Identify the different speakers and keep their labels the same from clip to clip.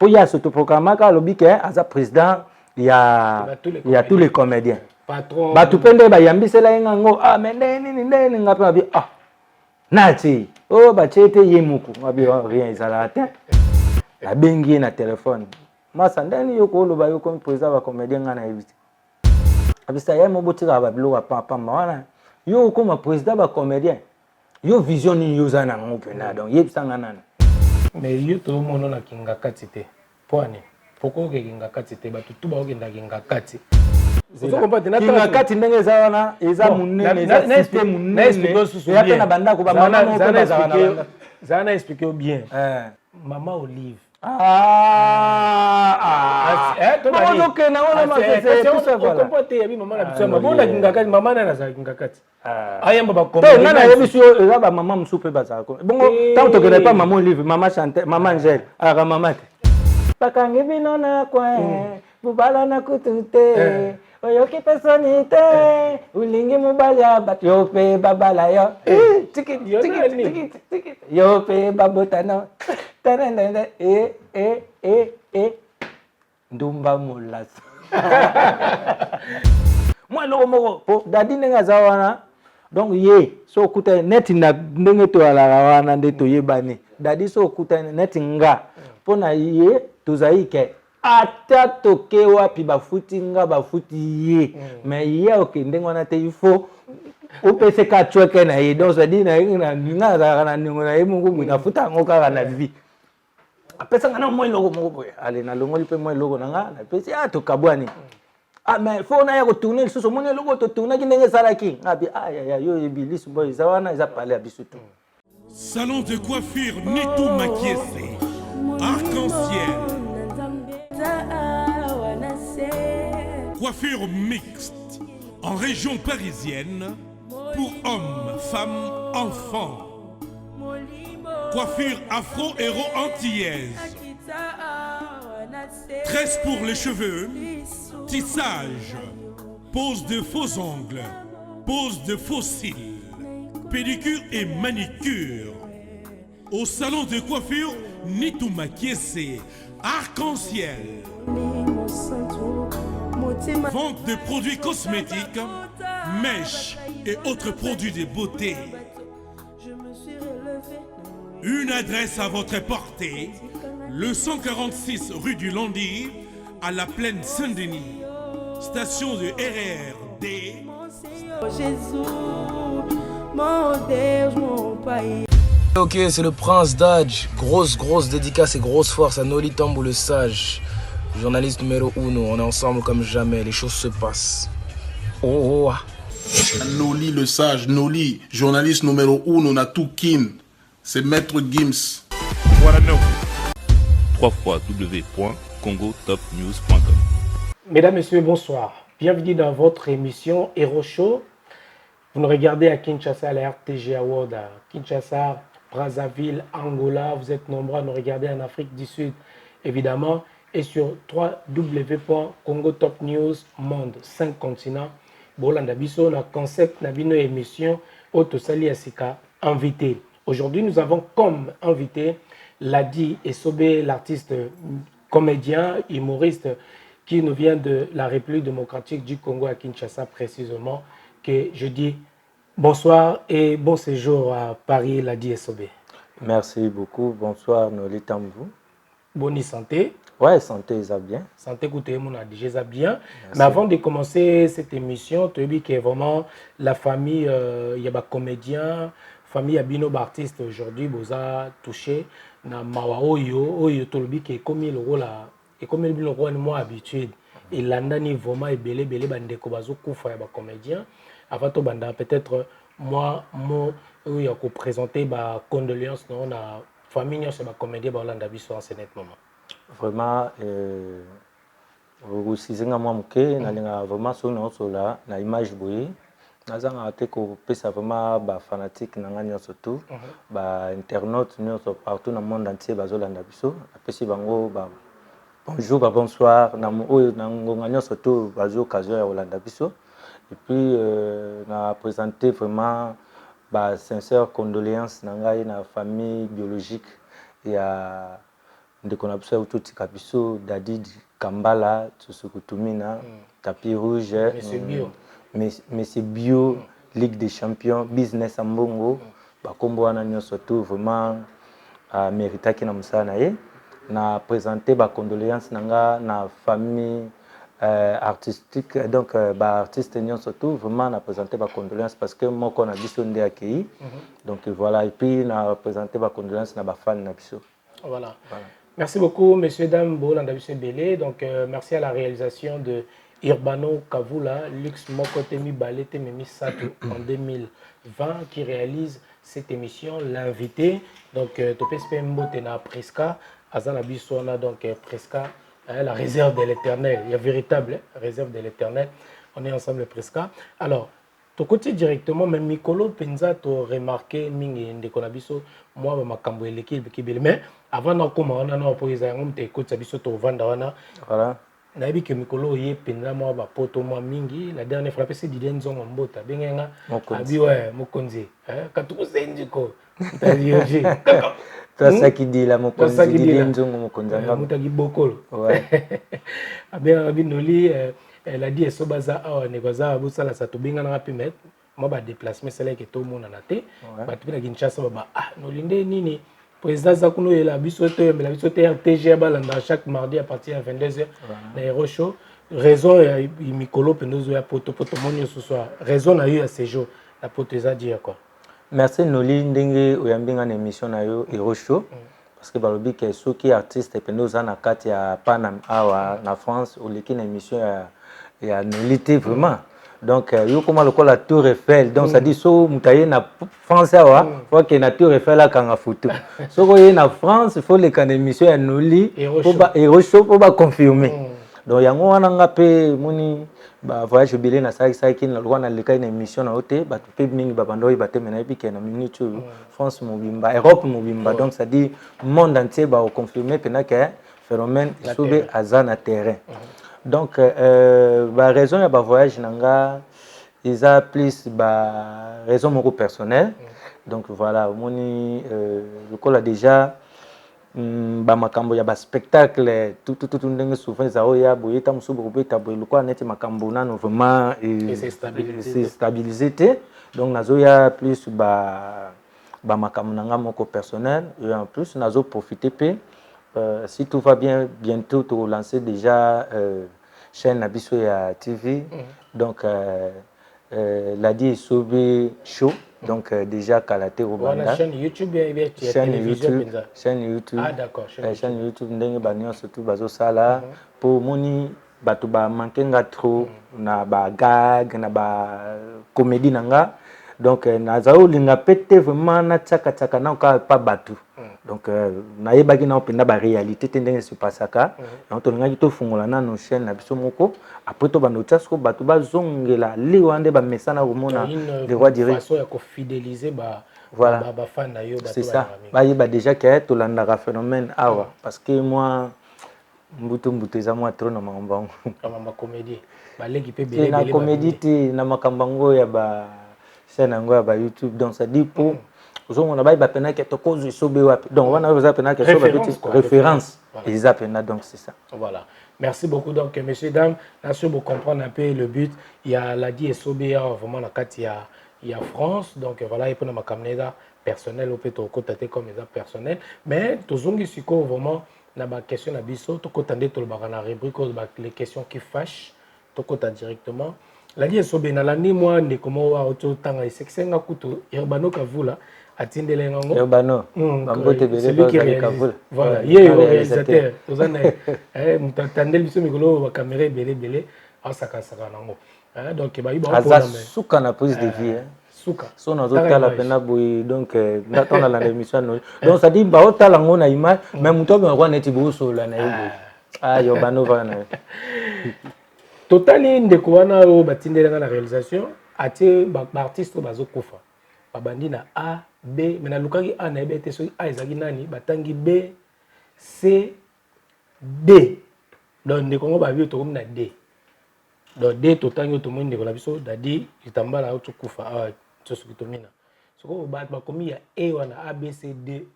Speaker 1: Pour y a s'autoproclamé car le bique as président il y a tous les comédiens.
Speaker 2: Patron.
Speaker 1: Ba tu pende ba yambi sela ngo ah mais nene ngapa bi ah. Nati oh ba chete yemuku ngabi rien ça la atteint. La bengi na téléphone. Masa ndani yoko lo ba yoko président ba comédien ngana ebiti. Abisa yemo botira ba bilo pa wana. Yo comme président ba comédien. Yo vision ni yoza na ngopena donc yebisa ngana.
Speaker 2: Mais yo to mono na kinga katite. Poani. Poko ke kinga katite ba tutu ba okenda kinga kati.
Speaker 1: Kinga kati ndenge za wana eza munene eza système munene. Ya tena banda ko ba mama mo ko bazana.
Speaker 2: Zana expliquer bien. Maman Olive.
Speaker 1: Ok, na wana
Speaker 2: c'est tout ça voilà. Comporter yabi maman la biso maman na kinga kati maman na za kinga kati. Ayamba ba
Speaker 1: comme. Na na yebi so eza ba maman msupe baza ko. Bongo tant que n'est pas maman Olive, maman Chantel, maman Angèle, ara maman. Bakangi bino na kwa bubala na kutute. Oyoki personite ulingi mobali abat yo pe babala yo tiki yo pe babotano tanana ndumba mulas moi lo moko dadi nenga zawana donc ye so kuta net na ndenge to ala wana nde to yebani dadi so kuta net nga pona ye tuzaike ata toke wapi bafuti nga bafuti ye mais ye okende ngona te il faut opese ka chweke na ye donc ça dit na nga na ningo na ye mungu na futa ngo kaka na vie apesa ngana moi logo moko boye ale na longo lipe moi logo na nga na pesi to kabwani mais faut na ya ko tourner le soso moni logo to tourner ki ndenge salaki ngabi aya yo ibilis boy zawana za parler abisutu.
Speaker 3: Salon de coiffure Nitou Makiese arc-en-ciel. Coiffure mixte en région parisienne pour hommes, femmes, enfants. Coiffure afro-héro-antillaise. Tresse pour les cheveux, tissage, pose de faux ongles, pose de faux cils, pédicure et manicure. Au salon de coiffure Nitou Makiese arc-en-ciel. Vente de produits cosmétiques, mèches et autres produits de beauté. Une adresse à votre portée, le 146 rue du Landy, à la plaine Saint-Denis. Station de RERD.
Speaker 4: Jésus, mon Dieu, mon pays.
Speaker 5: Ok, c'est le Prince Dodge. Grosse dédicace et grosse force à Noli Tambou le Sage. Journaliste numéro 1, on est ensemble comme jamais, les choses se passent. Oh.
Speaker 6: Noli le Sage, Noli, journaliste numéro 1, on a tout kin. C'est Maître Gims.
Speaker 7: Voilà, www.congotopnews.com.
Speaker 2: Mesdames, Messieurs, bonsoir. Bienvenue dans votre émission Hero Show. Vous nous regardez à Kinshasa, à la RTG Award, à Kinshasa, Brazzaville, Angola. Vous êtes nombreux à nous regarder en Afrique du Sud, évidemment. Et sur www.congotopnews monde 5 continents. Bolanda biso na concept na bino émission Otosali Asika invité. Aujourd'hui, nous avons comme invité Ladi Esobé, l'artiste comédien, humoriste qui nous vient de la République démocratique du Congo à Kinshasa précisément. Que je dis bonsoir et bon séjour à Paris, Ladi Esobé.
Speaker 1: Merci beaucoup. Bonsoir, Noli Tambou.
Speaker 2: Bonne santé.
Speaker 1: Ouais, santé, ça bien.
Speaker 2: Santé, écoutez, mon a déjà ça bien. Merci. Mais avant de commencer cette émission, tu as dit que vraiment la famille, il y a des comédiens, famille a bino artistes aujourd'hui, vous a touché. Na mawa oyo tolobi que comme le rôle et comme le rôle moi habitude. Et l'andani vraiment est belé bande ko bazo kufa ya ba comédien. Avant to banda peut-être moi il y a ko présenter ba condoléances non na famille sur ba comédien ba Hollande biso en ce moment.
Speaker 1: Vraiment osizinga mwa moke nalinga vraiment so na osola na image boye nazanga te ko pesa vraiment ba fanatique na nganya surtout ba internautes nyonso partout dans le monde entier bazolanda biso apesi bango ba bonjour ba bonsoir na oyo na ngonga nyonso to bazo occasion ya Hollande biso et puis na présenter vraiment ba sincère condoléances na ngai na famille biologique et à ndeko na biso utotika biso Dadi Kambala tusukutumina tapis rouge Monsieur Bio Ligue des Champions Business Ambongo bakombo wana nyonso tout vraiment méritaki na musana ye na présenter ba condoléances nanga na famille artistique donc ba artiste nyonso tout vraiment na présenter ba condoléances parce que moko na biso ndé accueilli donc voilà et puis na présenter ba condoléances na ba fans na biso. Voilà.
Speaker 2: Merci beaucoup, messieurs, dames, Bolanda Belé. Donc, merci à la réalisation de Irbano Kavula, Lux Mokotemi Balete Memi Sato en 2020 qui réalise cette émission, l'invité. Donc, Topespe Mbotena Presca, Azana Biswana, donc Presca, la réserve de l'éternel. Il y a véritable réserve de l'éternel. On est ensemble Presca. Alors, ton côté directement, même Mikolo Penza, tu as remarqué, Mingi Ndekonabiso, moi, ma cambo et l'équipe qui mais avant de commencer, on a posé un homme, tu écoutes, tu as vendu. Voilà. Na yebi ke mikolo ye penza mo ba poto mo mingi la dernière fois c'est Didier Nzongo mbota bengenga abi ouais mokonzi katuko sendiko tayoji
Speaker 1: toi ça qui dit la mokonzi Didier Nzongo mokonzi
Speaker 2: mutagi bokolo ouais abi noli elle a dit eso baza awa ne baza busala sa to benga na pimet mo ba déplacement c'est là que tout monde na té ba tibina Kinshasa ba nolinde nini président Zakuno est là, RTG chaque mardi à partir de 22h. L'aéro show. Raison, il Mikolo Pendozo a poto monio ce soir. Raison a eu à ces jours. La poteza dire quoi.
Speaker 1: Merci Noli Ndenge Oyambinga une émission na yo Hero Show parce que balobi que ceux qui artistes Pendoza na kati ya Panam awa na France ou les qui une émission ya Nolité vraiment. Donc, yo comment le la Tour Eiffel. Donc, ça dit, so mutaye na France awa, faut que na Tour Eiffel la kanga photo. So ko na France, il faut les can émission ya Noli pour ba Hero Show pour ba confirmer. Donc, yango wana ngape moni ba voyage bilé na sa ki na lwa na leka une émission na hote, ba pe mingi ba bando ba te mena epi ke na minute France mobimba, Europe mobimba. Donc, ça dit monde entier ba confirmer pena que phénomène soube azana terrain. Donc, la raison de mon voyage, ils ont plus de raison personnelle. Donc, voilà, je crois déjà, il y a un spectacle, tout souvent, il y a vraiment stabilisé. Donc, il y a plus de personnel. Et en plus, nous avons profité. Si tout va bien, bientôt tu lancer déjà chaîne Nabiso ya TV. Donc Ladi Sobe Show. Donc déjà Kalaté Rubanda.
Speaker 2: Chaîne YouTube
Speaker 1: chaîne YouTube.
Speaker 2: Ah d'accord.
Speaker 1: Chaîne YouTube ndenge banyo surtout bazo sala pour moni batu ba mankenga trop na ba gag na ba comédie nanga. Donc nazao linga pété vraiment na tchaka na pas batu. Donc na yebaki na openda ba réalité tendenge se pasaka. Donc to ngaki to fungola na no chaîne na biso moko après to bando tchasko batu ba zongela liwande ba mesana komona de roi direct
Speaker 2: façon ya ko fidéliser ba ba fan na yo batu.
Speaker 1: C'est ça. Ba yeba déjà que to landaka phénomène awa parce que moi mbutu za moi trop na mambango.
Speaker 2: Kama comédie. Ba leki pe belé
Speaker 1: na comédie ti na makambango ya ba chaîne yango ya ba YouTube. Donc ça dit pour on a pas pena que to cause sobe wapi. Donc on a besoin pena que sobe référence. Ils appellent donc c'est ça.
Speaker 2: Voilà. Merci beaucoup donc messieurs dames, là sur vous comprendre un peu le but, il y a la dit sobe vraiment la carte il y a France. Donc voilà, et pour ma caméra personnelle au peut côté comme ça personnel, mais tozongi siko vraiment na ba question na biso to kotande to ba na rubrique les questions qui fâchent to kota directement. La dit sobe na la ni moi ne comment wa auto tanga iseksenga kuto Irbano Kavula atindele ngango
Speaker 1: Irbano bambote belé Kavula.
Speaker 2: Voilà, il est réalisateur. Tozana mutandel biso mikolo ba caméra belé asaka nango. Donc ba iba
Speaker 1: pour suka na prise de vie.
Speaker 2: Suka.
Speaker 1: So na zotala pena boy donc natona la émission donc ça dit ba otala ngo na image mais muto ba kwa neti bo so la na yebo. Ah Irbano va na.
Speaker 2: Totali ndeko wana o batindelenga na réalisation atie ba artiste bazo kufa. Babandi na A B mais na lukaki A na B te so A ezaki nani batangi B C D. Donc ndeko ngo ba bi to comme na D. Donc D totangi to monde ndeko la biso dadi itambala o kufa a to so kitomina. soko ba komi ya e wana a b c d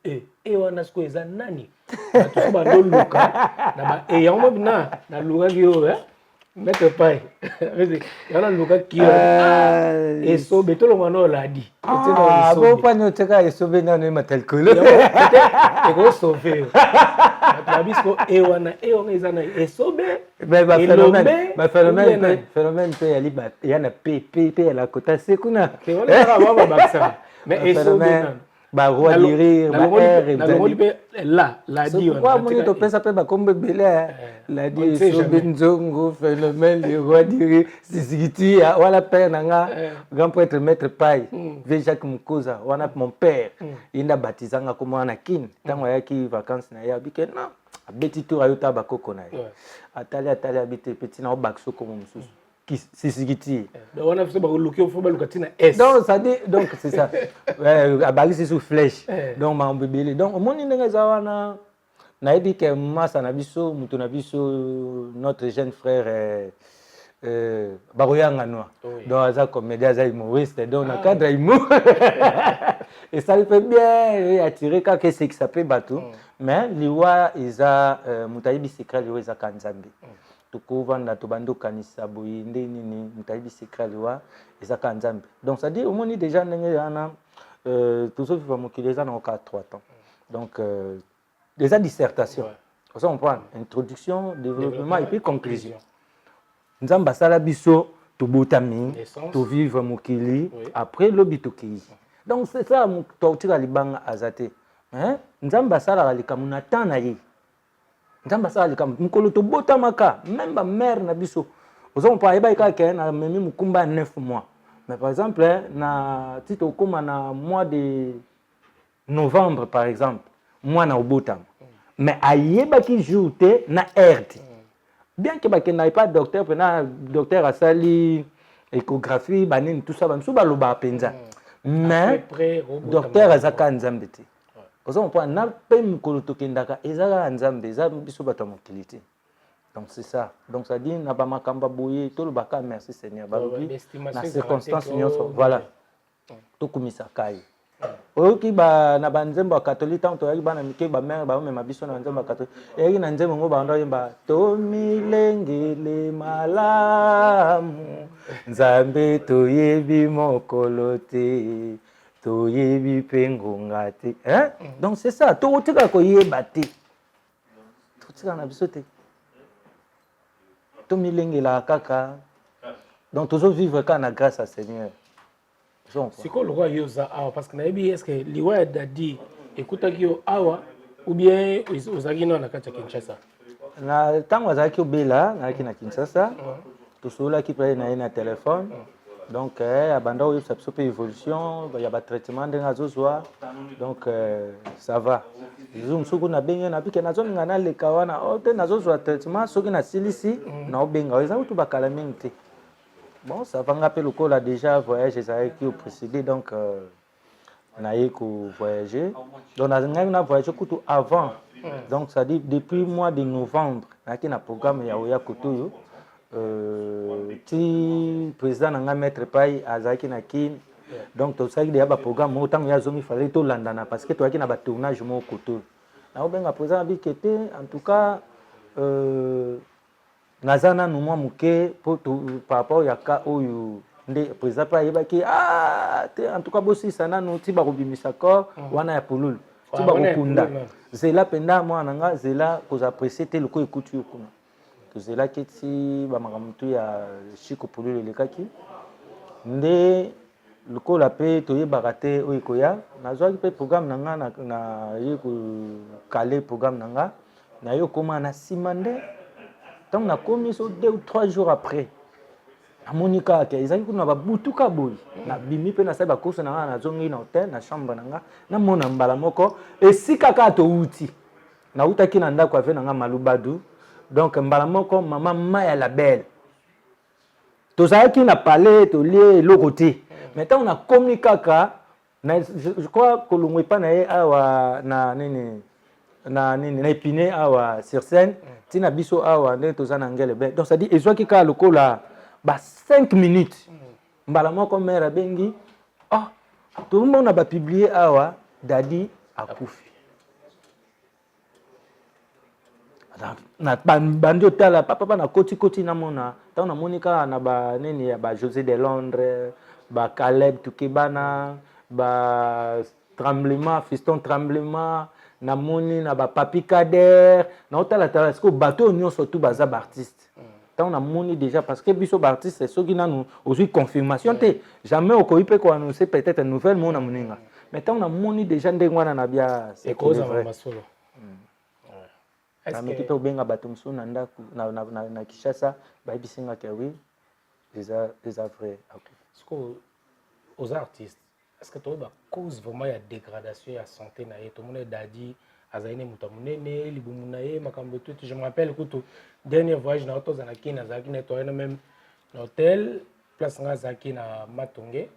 Speaker 2: e wana siko eza nani bato so bando luka na ba e yango na luka ki yo mettre pai yana luka ki yo esobe tolonga na oladi
Speaker 1: bo pani oteka esobe nano matelkolo
Speaker 2: eko sauve babisko e wana eza na esobe
Speaker 1: phénomène pe yali yana pe la kota sekuna
Speaker 2: mais esobe
Speaker 1: ba roi de rire ba air
Speaker 2: la di
Speaker 1: on moni to pesa pe ba kombe bele la di esobe nzongo phénomène le roi de rire sisikiti wala père nanga grand prêtre maître pai ve Jacques Mukoza wana mon père inda batizanga comme wana kin tango yaki vacances na ya bike non abeti tour ayota bakoko na ye atali abite petit na obakso comme mususu sisikiti
Speaker 2: donc on a fait ba luki au football lukatina s
Speaker 1: donc ça dit donc c'est ça abaki sous flèche donc ma mbebele donc moni ndenge za wana na yebi ke masa na biso mutu na biso notre jeune frère baroyanga noa donc aza comédien aza humoriste donc na cadre humour et ça lui fait bien attirer quand que c'est qui s'appelle bateau mais liwa isa mutayibi secret liwa isa kanzambe tukuvanda tobando kanisa boyi ndeni ni mutayibi secret liwa isa kanzambe donc ça dit au moins déjà ndenge yana tout ça va mokili eza na 4 3 ans donc déjà dissertation ça on prend introduction développement et puis conclusion nzamba sala biso tobotami to vivre mokili après lobi toki donc c'est ça totira libanga azate hein nzamba sala likamu na tana yi nzamba sala likamu mukolo tobotamaka même ba mère na biso ozo mpa eba ikake na memi mukumba 9 mois mais par exemple na tito koma na mois de novembre par exemple mois na obotama mais ayeba ki joute na RT bien que bakena pas docteur pena docteur asali échographie banini tout ça banso baloba penza mais docteur azaka nzambe te ozo mpo na pe mukolo tokendaka ezaka nzambe za biso bato mokilité donc c'est ça donc ça dit na ba makamba boye to lobaka merci Seigneur balobi na circonstance nyonso voilà to kumisa kai oki ba na banzembo catholique tant to yaki bana mike ba mère ba mema biso na nzembo catholique yaki na nzembo ngo ba ndo yemba to milengele malamu nzambe to yebi mokolo te to yebi pengonga te hein donc c'est ça to otika ko yeba te to tika na biso te to milengela kaka donc toujours vivre quand na grâce à Seigneur.
Speaker 2: C'est quoi le roi Yosa Awa? Parce que est-ce que l'Iwa Dadi écoute Yo Awa ou bien aux Agino na Kacha Kinshasa?
Speaker 1: Na tango azaki obela na kina Kinshasa to sola ki pa na téléphone donc abanda oyo ça peut évolution il y a ba traitement de ngazozwa donc ça va zoom suku na benga na pike na zone ngana le kawana o te nazozwa traitement soki na silisi na obenga eza utu bakala mingi. Bon, ça va rappeler le coup là déjà voyage qui au précédé donc on a eu que voyager donc on a voyagé tout avant donc ça dit depuis mois de novembre on a un programme ya oya kotoyo ti président nga maître pai azaki na kin donc tout ça il y a un programme autant ya zomi fallait to landana parce que toi qui na ba tournage mo kotoyo na obenga président bi kete en tout cas nazana no mwa muke par rapport ya ka oyo nde président pa yebaki en tout cas bosi sana no tiba kobimisa ko wana ya pululu tiba kokunda zela penda mwana nga zela koza apprécier te loko ekuti kuna to zela keti ba makamtu ya chiko pululu lekaki nde loko la pe to yebaka te oyo koya nazwaki pe programme nanga na yeko caler programme nanga na yo koma na simande. Donc on a commis 2 ou 3 jours après. Na monika ke ezali kuna ba butuka boyi. Na bimi pe na seba course na zongi na hotel na chambre nanga na mona mbala moko esika ka to uti. Na utaki na ndako ave nanga malubadu. Donc mbala moko mama Maya la belle. To zaki na palais to lié le côté. Maintenant on a commis kaka na je crois que l'on pas na awa na nini na épiner awa sur scène tina biso awa ndé tozana ngele be donc ça dit ezwaki ka lokola ba 5 minutes mbala moko mère bengi tout le monde a publié awa Dadi akufi na bandi otala papa na koti na mona tant na monika na ba nini ya ba José de Londres ba Caleb Tukebana ba Tremblement Fiston Tremblement na moni na ba Papi Kader na otala tala est-ce que bateau union surtout baza ba artiste tant na moni déjà parce que biso ba artiste c'est ceux qui na nous aussi confirmation te jamais au koipe ko annoncer peut-être une nouvelle mona moninga mais tant na moni déjà ndengwana na bia
Speaker 2: c'est cause à masolo
Speaker 1: na meki pe benga bato musu na ndaku na Kishasa ba bisinga ke oui des vrai
Speaker 2: est-ce que aux artistes est-ce que tu as cause vraiment ya dégradation ya santé na yeto mona Dadi azaine mutamunene libumuna ye makambo tout je me rappelle que tout dernier voyage na auto zanaki na zaki nettoyer même l'hôtel place nga zaki na Matonge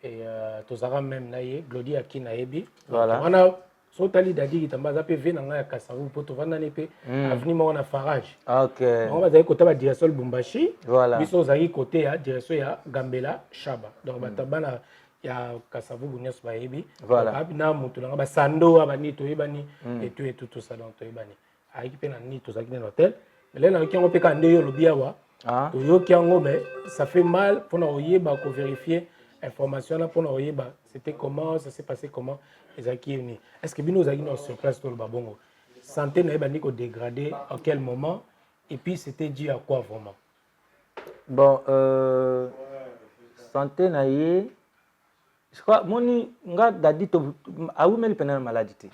Speaker 2: et tozara même na ye Glody akina yebi
Speaker 1: voilà
Speaker 2: on a sotali Dadi kitamba za pe vena nga ya Kasavu poto vana ne pe avenue mo na Farage
Speaker 1: OK
Speaker 2: on va dire côté ba direction Lubumbashi
Speaker 1: voilà
Speaker 2: biso zaki côté ya direction ya Gambela Shaba donc batabana ya Kasavu Bunyas ba yebi
Speaker 1: voilà
Speaker 2: na mutu nga ba sando abani to yebani et tout ça donc to yebani aiki pe na ni to zaki na hôtel mais là na ki ngo pe ka ndeyo lobia wa to yo ki ngo mais ça fait mal pour na oyeba ko vérifier information là pour na oyeba c'était comment ça s'est passé comment ezaki ni est-ce que bino zaki no sur place to le babongo santé na yebani ko dégradé à quel moment et puis c'était dû à quoi vraiment
Speaker 1: bon santé na ye je crois moni nga Dadi to awumeli pena na maladie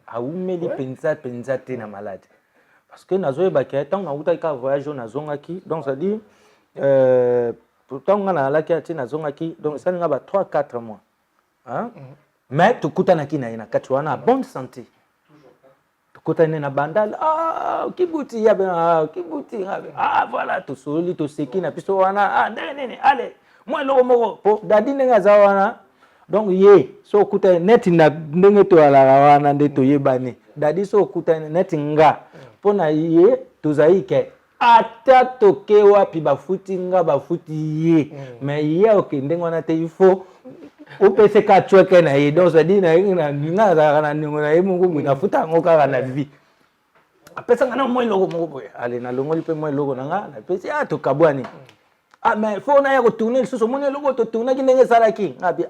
Speaker 1: awumeli penza te na maladie parce que nazo ba ke tant na uta ka voyage na zongaki donc ça dit pourtant nga na laki ati na zongaki donc ça nga ba 3-4 mois hein mais tukutana kina ina kati wana bonne santé tukutana na bandal kibuti ya kibuti voilà to soli to seki na piso wana nene allez moi lo moko po Dadi nga za wana donc ye so kuta net na ndenge to ala wana nde to yebani Dadi so kuta net nga pona ye tozaike ata toke wapi bafuti nga bafuti ye mais ye okende ngwana te il faut opese ka chweke na ye donc ça dit na nga za na ningo na ye mungu na futa ngoka na vie apesa ngana moi logo moko boye ale na longoli pe moi logo na nga na pesi to kabwani mais faut na ya ko tourner le soso moni logo to tourner ki ndenge salaki abi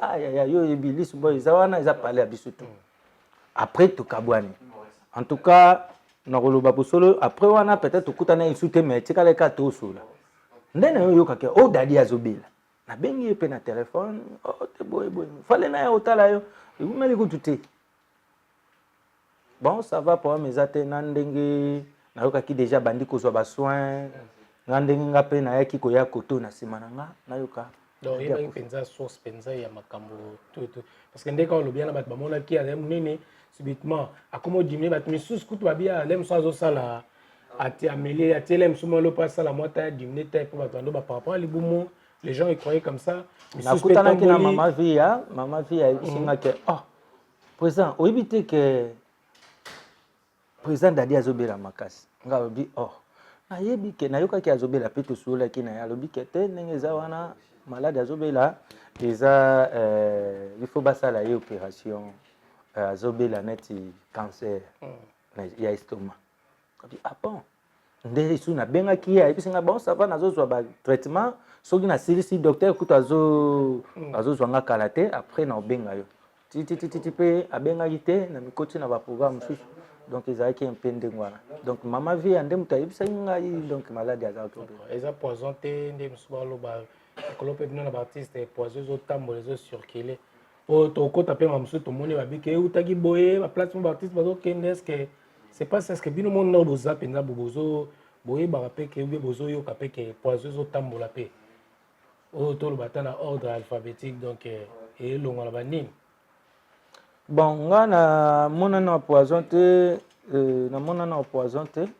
Speaker 1: yo yebilis boy zawana za parler abisutu après to kabwani en tout cas na koloba posolo après wana peut-être okutana insulte mais tikale ka to sula ndena yo kake Dadi azobela na bengi pe na téléphone te boy fallait na ya otala yo umeli kutute bon ça va pour mes até na ndenge na yo kaki déjà bandi ko zo ba soin nga ndenge nga pe na yaki koya koto na sima na nga na yoka
Speaker 2: donc il y a une penza source penza ya makambo tout parce que ndeka olobia na bat ba mona ki ale munene subitement akomo diminuer bat misus kutu babia lem so azosala ati amélier ati lem so mo pas ça la moitié diminuer tête pour batando ba par rapport à libumu les gens ils croyaient comme ça
Speaker 1: na kutana ki na mama via isinga ke président oibite que président Dadi azobela makasi nga obi na yebi ke na yoka ki azobela pe to sola ki na ya lobi ke te ndenge za wana malade azobela eza il faut basala ye opération azobela neti cancer ya estomac abi bon nde isu na benga ki ya ebisinga bon ça va nazozwa ba traitement soki na silisi docteur kuto azozwa nga kalaté après na obenga yo titi pe abenga yite na mikoti na ba programme susu donc ezalaki un peu ndenge wana donc mama vie ande mutu ayebisa ngai donc malade azalaki
Speaker 2: eza poison te nde mosusu baloba ekolo mpe bino na baartiste poison ezotambola ezocircule po tokota mpe mamosusu tomoni babike eutaki boye baplace mo baartiste bazokende eske c'est pas ça, est-ce que bino mona boza penza bozo boyebaka mpe ke ube bozoyoka mpe ke poison ezotambola mpe oyo toloba ata na ordre alphabétique donc elongwa na banini
Speaker 1: bon nga na mona na poison te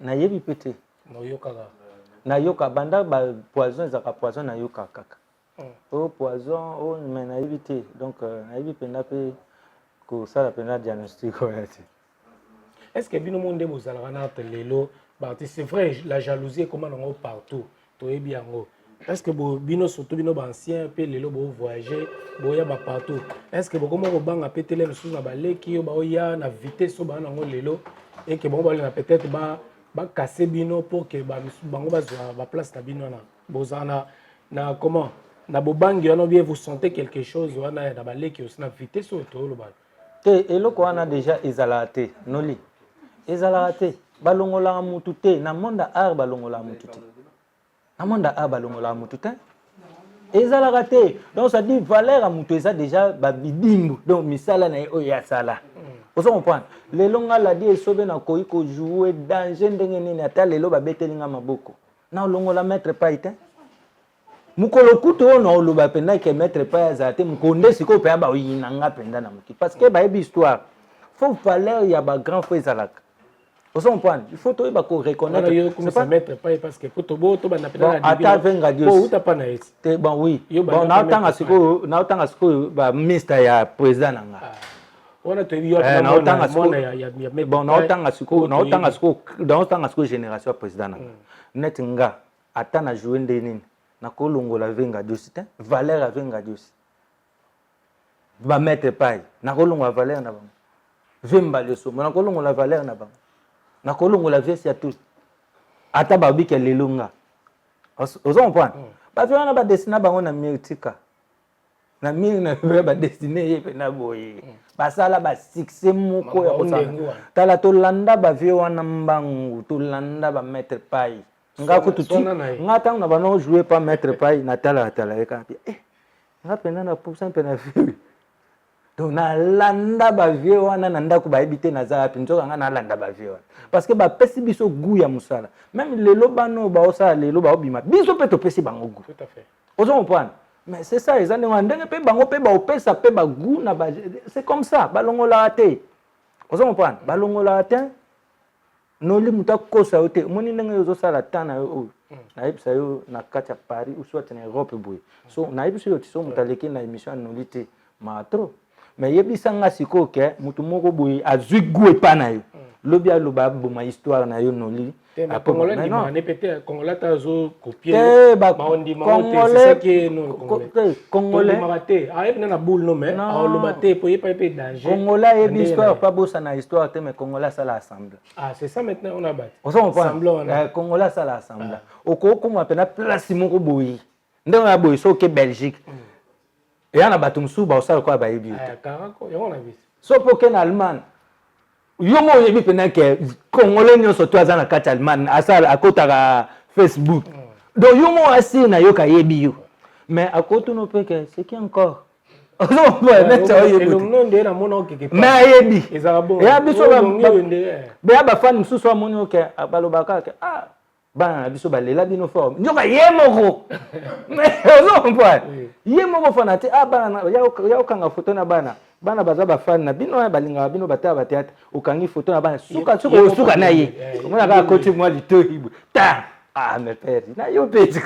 Speaker 1: nayebi pe te nayoka banda ba poison ezaka poison nayoka kaka poison mais nayebi te donc nayebi penda pe kosala penda diagnostic oya te
Speaker 2: est-ce que bino monde bozalaka na lelo c'est vrai la jalousie comment nango partout toyebi yango Est-ce que bino surtout bino ancien pe lelo bo voyager bo ya ba partout. Est-ce que beaucoup mo banga pétele na sous na baleki yo ba ya na vitesse so ba na ngo lelo et que bon ba na peut-être ba casser bino pour que bango ba place na bino na bozana na comment na bobangi on bien vous sentez quelque chose wana na baleki aussi na vitesse so to lo ba
Speaker 1: te eloko wana déjà ezalate noli ezalate balongola mutu te na monde art balongola mutu te na monde art balongola mutu te ezalaka te donc ça dit valeur à mutu eza déjà babidimbu donc misala na oyo ya sala vous comprenez les longa la dit esobe na koyi ko jouer danger ndenge nini ata lelo babetelinga maboko na longola mettre pas ite mukolo kutu ono oloba penda ke mettre pas azate mukonde siko pe ba oyinanga penda na muki parce que ba histoire faut valeur ya ba grand frère ezalaka vous comprenez il faut to ba ko reconnaître
Speaker 2: c'est pas mettre pas parce que pour to bo to ba na penda
Speaker 1: na ata venga Dieu
Speaker 2: bon uta pas na esi
Speaker 1: te bon oui bon na tanga siko ba ministre ya président nanga
Speaker 2: on to yo
Speaker 1: na tanga siko bon na tanga siko génération président nanga net nga ata na jouer ndenini na kolongola venga Dieu te valeur venga Dieu ba mettre pas na kolongola valeur na bango vemba leso na kolongola valeur na bango na kolongola vesi ya tout ata ba bika lelonga ozo mpana ba fi wana ba destina bango na mirtika na miri na ba destiné ye pe na boye ba sala ba succès moko ya kosala tala to landa ba vi wana mbangu to landa ba mettre pas nga kututi nga tang na bano jouer pas mettre pas na tala e ka nga pena na pourcent pena fi donc na landa ba vie wana na ndako ba ebité na za pinzo nga na landa ba vie wana parce que ba pesi biso goût ya musala même lelo bano ba osala lelo ba obima biso pe to pesi bango goût
Speaker 2: tout à fait
Speaker 1: ozo comprendre mais c'est ça ezane ndenge pe bango pe ba opesa pe ba goût na ba c'est comme ça balongola te ozo comprendre balongola te noli muta kosa yote moni ndenge yozo sala tana yo na yebisa yo na kati ya Paris ou soit na Europe boy so na yebisa yo tiso mutaleki na émission noli te ma trop mais yebisa nga siko ke mutu moko boy azui goût pa na yo lobi aloba boma histoire na yo noli
Speaker 2: a Congolais ni mané peut-être Congolais tazo copier ma on dit c'est ça qui est non Congolais maraté a epna na boule no mais a lobaté pour pas danger
Speaker 1: Congolais et histoire pas bossa na histoire te mais Congolais ça l'assemble
Speaker 2: c'est ça maintenant on a battu
Speaker 1: on s'ensemble Congolais ça l'assemble okoko mo pena place moko boyi ndenge ya boyi so ke Belgique et yana batu msu ba osala kwa ba yebi
Speaker 2: karako yo on a vu
Speaker 1: so poke na Allemagne yo mo yebi pena ke Congolais nyoso to azana kati Allemagne asala akotaka Facebook donc yo mo asi na yo ka yebi yo mais akoto no peke c'est qui encore ozo bo net o yebi
Speaker 2: le nom de na mona okeke
Speaker 1: mais ayebi
Speaker 2: ezala bon
Speaker 1: ya biso ba ba fan msusu amoni oke abalobaka ke bana biso balela bino forme nyoka ye moko ozo comprendre ye moko fana te bana ya okanga photo na bana baza ba fan na bino balinga bino bataya ba théâtre okangi photo na bana suka na ye mona ka koti moi litoyibu ta mais père na yo petit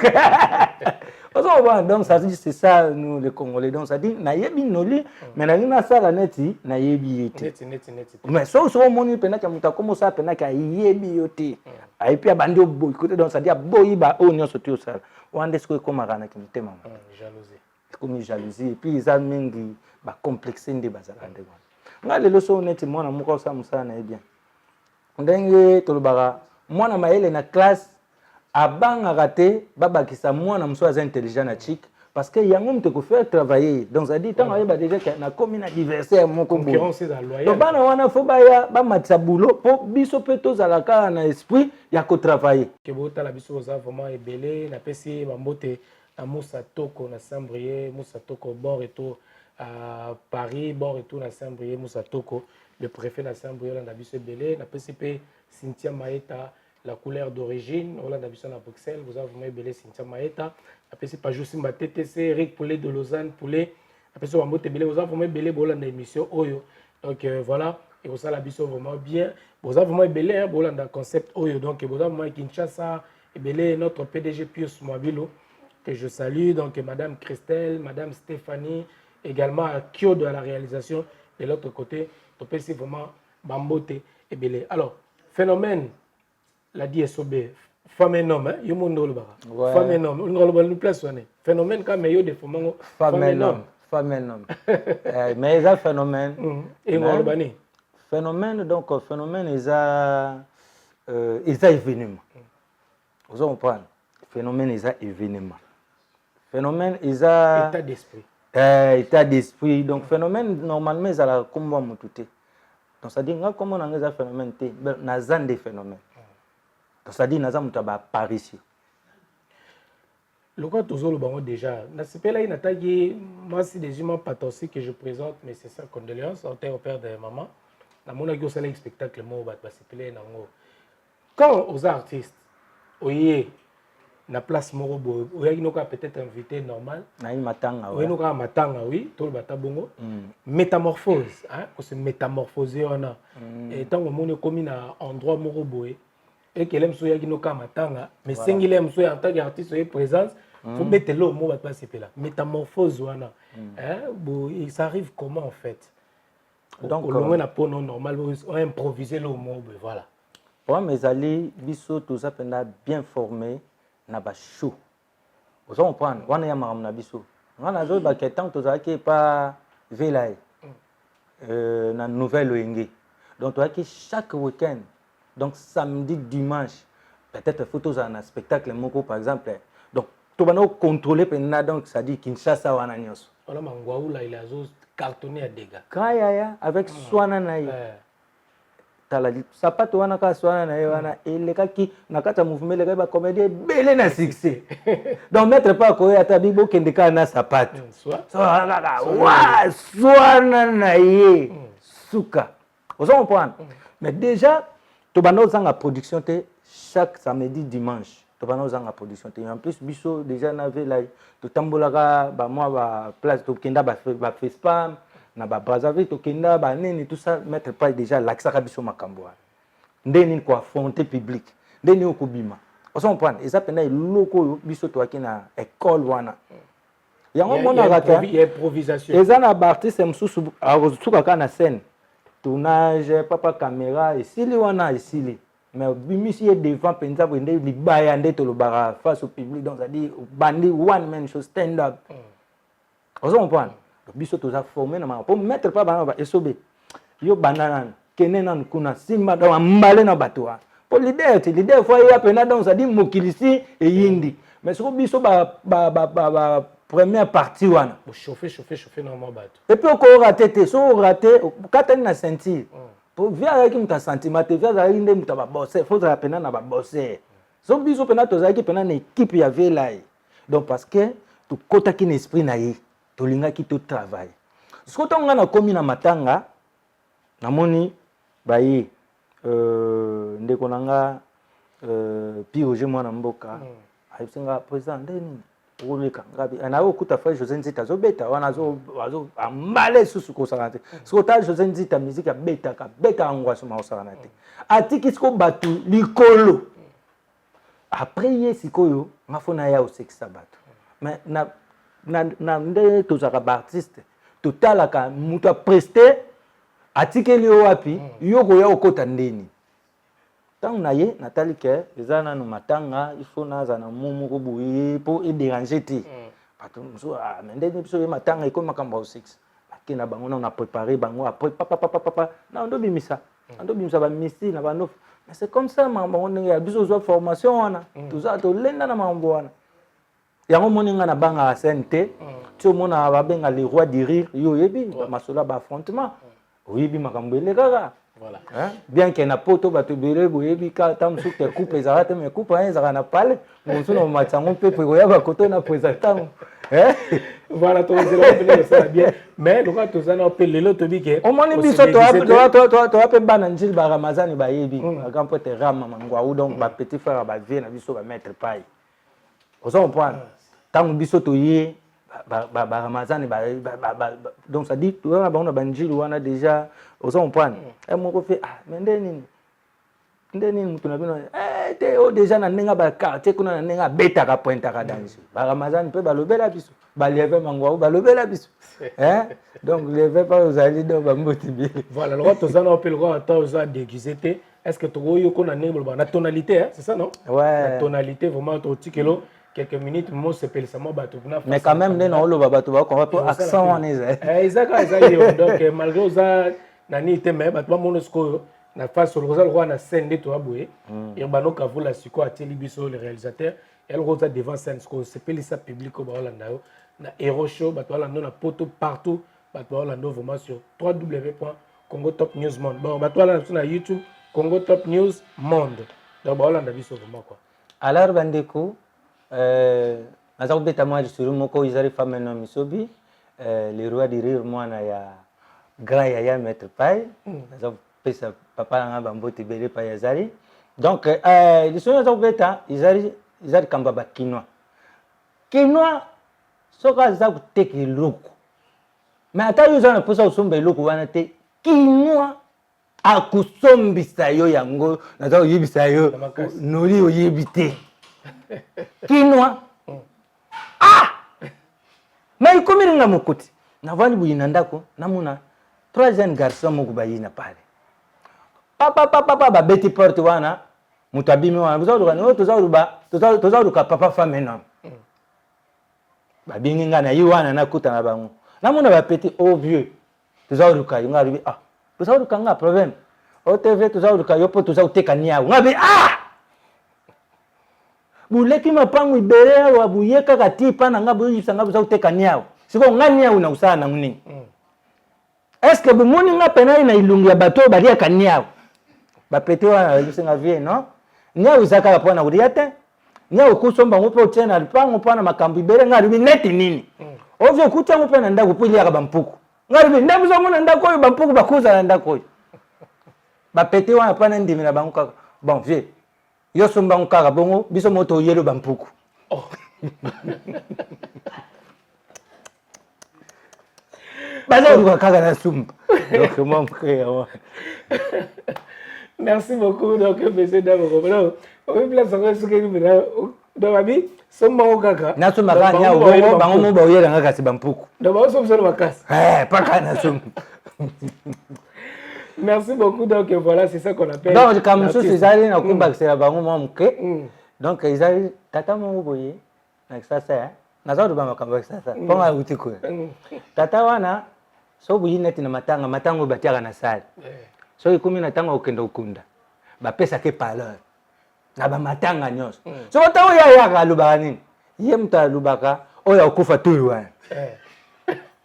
Speaker 1: ozo comprendre donc ça dit c'est ça nous les Congolais donc ça dit na yebi noli mais na ngina sala neti na yebi yete
Speaker 2: neti
Speaker 1: mais so moni pena ka muta komo sa pena ka yebi yote et puis abandi boy côté donc ça dit boy ba o nyonso to sala wande sko ko magana ki mutema
Speaker 2: jalousie
Speaker 1: comme jalousie et puis ils a mingi ba complexe ndi bazala ndeko nga lelo so neti mwana moko sa musala na bien ndenge to lobaka mwana maele na classe abanga raté babakisa mwana mso aza intelligent na chic parce que yango mte ko faire travailler donc ça dit tant ayeba déjà que na commune adversaire moko
Speaker 2: concurrence est loyale
Speaker 1: donc bana wana fo ba matisa boulot po biso pe to zalaka na esprit ya ko travailler
Speaker 2: que bota la biso za vraiment ebelé na pesi ba mbote na Moussa Toko na Sambrier Moussa Toko bord et tout à Paris bord et tout na Sambrier Moussa Toko le préfet na Sambrier na biso ebelé na PCP Cynthia Maeta la couleur d'origine, on l'a d'habitude à Bruxelles, vous avez vraiment belé Cynthia Maeta, après c'est pas juste Simba TTC, Eric Poulet de Lausanne, Poulet, après c'est Wambote Belé, vous avez vraiment belé Bolanda émission Oyo. Donc voilà, et vous avez l'habitude vraiment bien, vous avez vraiment belé Bolanda concept Oyo, donc vous avez vraiment Kinshasa, et belé notre PDG Pius Mwabilo, que je salue, donc Madame Christelle, Madame Stéphanie, également Kyo de la réalisation, de l'autre côté, donc c'est vraiment Bambote et belé. Alors, phénomène, la DSOB, Femme et homme, hein? Yo monde le bara. Femme et homme, on le place sonné. Phénomène comme meilleur de
Speaker 1: femme et homme. Femme et homme. Mais il y a phénomène.
Speaker 2: Et on le bani.
Speaker 1: Phénomène donc phénomène il y a événement. Vous comprenez? Phénomène il y a événement. Phénomène il y a
Speaker 2: état d'esprit.
Speaker 1: État d'esprit. Donc phénomène normalement il y a comme moi tout. Donc ça dit comment on a un phénomène té, na zan des phénomènes. Donc ça dit na zan muta ba apparition.
Speaker 2: Le cas toujours le bango déjà. Na sepela ina tagi moi c'est des humains patossi que je présente mais c'est ça condoléances en terre au père de maman. Na mona go sala spectacle mo ba sepela na ngo. Quand aux artistes oyé na place moko bo oyaki noka peut-être invité normal
Speaker 1: na une matanga
Speaker 2: oui noka matanga oui tout le bata bongo métamorphose hein ko se métamorphoser on a et tant au monde comme na endroit moko boé et que l'aime soyaki noka matanga mais singi l'aime soya en tant qu'artiste soyé présence faut mettre l'eau mo ba passer là métamorphose on a hein bo ça arrive comment en fait donc on a pour non normal on improviser l'eau mo voilà
Speaker 1: pour mes alliés biso tout ça bien formé na ba show vous comprenez wana ya maram na biso ngana zo ba ketan to za ki pa velaï na nouvelle oyenge donc to ki chaque week-end donc samedi dimanche peut-être photos un spectacle moko par exemple donc to bano contrôler pena donc ça dit Kinshasa wana nyos
Speaker 2: wala mangwaula il a zo cartonné à dégâts
Speaker 1: kaya avec swana na yi tala sapato wana ka swana na wana elekaki na kata mouvement le ba comédie belé na succès donc mettre pas ko ya tabi bo kende ka na sapato swana na ye suka vous comprenez mais déjà to bano zanga production te chaque samedi dimanche to bano zanga production te en plus biso déjà na vela to tambolaka ba moi ba place to kenda ba FESPAM na ba Brazzaville to kenda ba nini tout ça mettre pas déjà l'accent biso makambo ndeni ko affronter public ndeni ko bima on comprend et ça pena loko biso to akina école wana yango mona rata
Speaker 2: il y a improvisation
Speaker 1: eza na ba artiste msusu azuka kana scène tournage papa caméra et sili wana et sili mais bimisi est devant penza bende libaya nde to lo bara face au public donc ça dit bandi one man show stand up on comprend biso toza formé na pour mettre pas bana ba esobe yo banana kenena kuna simba da mbale na bato pour leader fois ya pena donc ça dit mokilisi et yindi mais ce biso ba première partie wana
Speaker 2: chauffer normalement bato
Speaker 1: et puis ko raté te so raté katani na sentir pour via avec un sentiment te via avec ndem ta ba bosser faut ça pena na ba bosser so biso pena toza ki pena na équipe ya velai donc parce que tu kota ki esprit na yi tolinga ki to travail soto nga na komi na matanga namoni bayi ndeko nanga Pioje mwana mboka aisinga président ndeni oleka ngabi na okuta fa José Nzita zo beta wana zo ambale susu ko sarante sota José Nzita musique beta ka beta ngwaso ma sarante atiki siko batu likolo après yesikoyo ngafona ya o sexa batu mais na nde tozaka ba artiste totalaka mutu prester atikeli wapi yoko ya okota ndeni tant na ye natali ke ezana no matanga il faut naza na mumu ko buyi pour déranger ti pato so ndeni biso ye matanga iko makamba o 6 akina bango na préparer bango après papa na ndo bimisa ba misi na banof mais c'est comme ça bango ndenga biso zo formation wana toza to lenda na mambo wana yango moninga na banga SNT tu mona ba benga les rois du rire yo yebi masola ba affrontement oyebi makambo elekaka
Speaker 2: voilà
Speaker 1: hein bien que na poto ba to bele boyebi ka tam su ke coupe ezarate mais coupe hein ezara na pale monso na matsango pepe ko ya ba koto na présentant hein
Speaker 2: voilà to zela ça bien mais le cas to ça na pele le to bi ke
Speaker 1: o moni biso to ape bana njil ba ramazani ba yebi ka pote rama mangwa ou donc ba petit frère ba vie na biso ba mettre paille on comprend tant biso to ye ba ramazani donc ça dit tu on a banjili wana déjà on comprend et mon ko fait mais ndeni ndeni mutu na bino te o déjà na ndenge ba quartier kuna na ndenge beta ka pointa ka danse ba ramazan pe ba lobela biso ba lever mangwa ba lobela biso donc lever pas aux alliés donc ba motiver
Speaker 2: voilà le roi tozana appelle le roi attend aux déguisé est-ce que tu vois na ndenge ba na tonalité c'est ça non
Speaker 1: ouais
Speaker 2: la tonalité vraiment to tikelo quelques minutes moi c'est pelle ça moi ba to na
Speaker 1: mais quand même ndena o loba bato ba ko va accent on est
Speaker 2: ezaka donc malgré ça nani te mais bato ba monosco na face sur le roi na scène de toi boye et bano kavula siko a télévision le réalisateur elle rosa devant scène ce c'est pelle ça public au Holanda na Hero Show bato Holanda na poto partout bato Holanda vraiment sur www.congo top news monde bon bato Holanda sur YouTube Congo top news monde donc Holanda biso vraiment quoi
Speaker 1: alors bandeko naza beta moi sur moko izari femme no misobi le roi de rire moi na ya grand ya maître pai naza pesa papa nga bambote bele pa yazari donc les sons naza beta izari kamba ba quinoa soka za kuteka eloko mais ata yo na posa usomba eloko wana te quinoa akusombisa yo yango naza oyebisa yo noli oyebi te quinoa mais ikomiringa mokuti navandi buyina ndako namuna 3 jeunes garçons moko bayina pale papa babeti porte wana mutu abimi wana tozaluka papa femme non babingi nga na ye wana nakuta na bango namuna bapeti au vieux tozaluka yo nga lobi tozaluka nga problème otv tozaluka yo po tozakuteka niago nga bi buleki mapangu ibere awa buye kaka ti pa na nga buyisa nga bozakuteka niago siko nga niago na usala na nini est-ce que bumoni nga pena ina ilungi ya bato baliaka niago bapeti wana bisenga vie non niago izaka kwa na kuria te niago kusomba ngope otena lipango pana makambu ibere nga libi neti nini ovyo kuta ngope na ndako pili ya bampuku nga libi ndabu zangu na ndako yo bampuku bakuza na ndako yo bapeti wana pana ndimi na bango kaka bon vie yo somba ngaka bongo biso moto yelo bampuku baza kaka na sumba donc mon frère
Speaker 2: merci beaucoup donc monsieur Dabo donc on place encore ce que nous donc abi somba kaka
Speaker 1: na sumba kaka nya bongo bango mo ba yela ngaka si bampuku
Speaker 2: donc ba somba so makasi
Speaker 1: pas na sumba.
Speaker 2: Merci beaucoup. Donc voilà, c'est ça qu'on appelle.
Speaker 1: Donc comme ça c'est ça na kumba c'est bango mo mke. Donc ils tata mo boye na sasa na za ba makamba sasa. Ponga utiko. Tata wana so buyi neti na matango batiaka na sale. So ikumi na tango ukenda ukunda. Ba pesa ke paleur. Na ba matanga nyos. So tawo ya ka lubaka nini? Ye mta lubaka oya ukufa tuyu wana.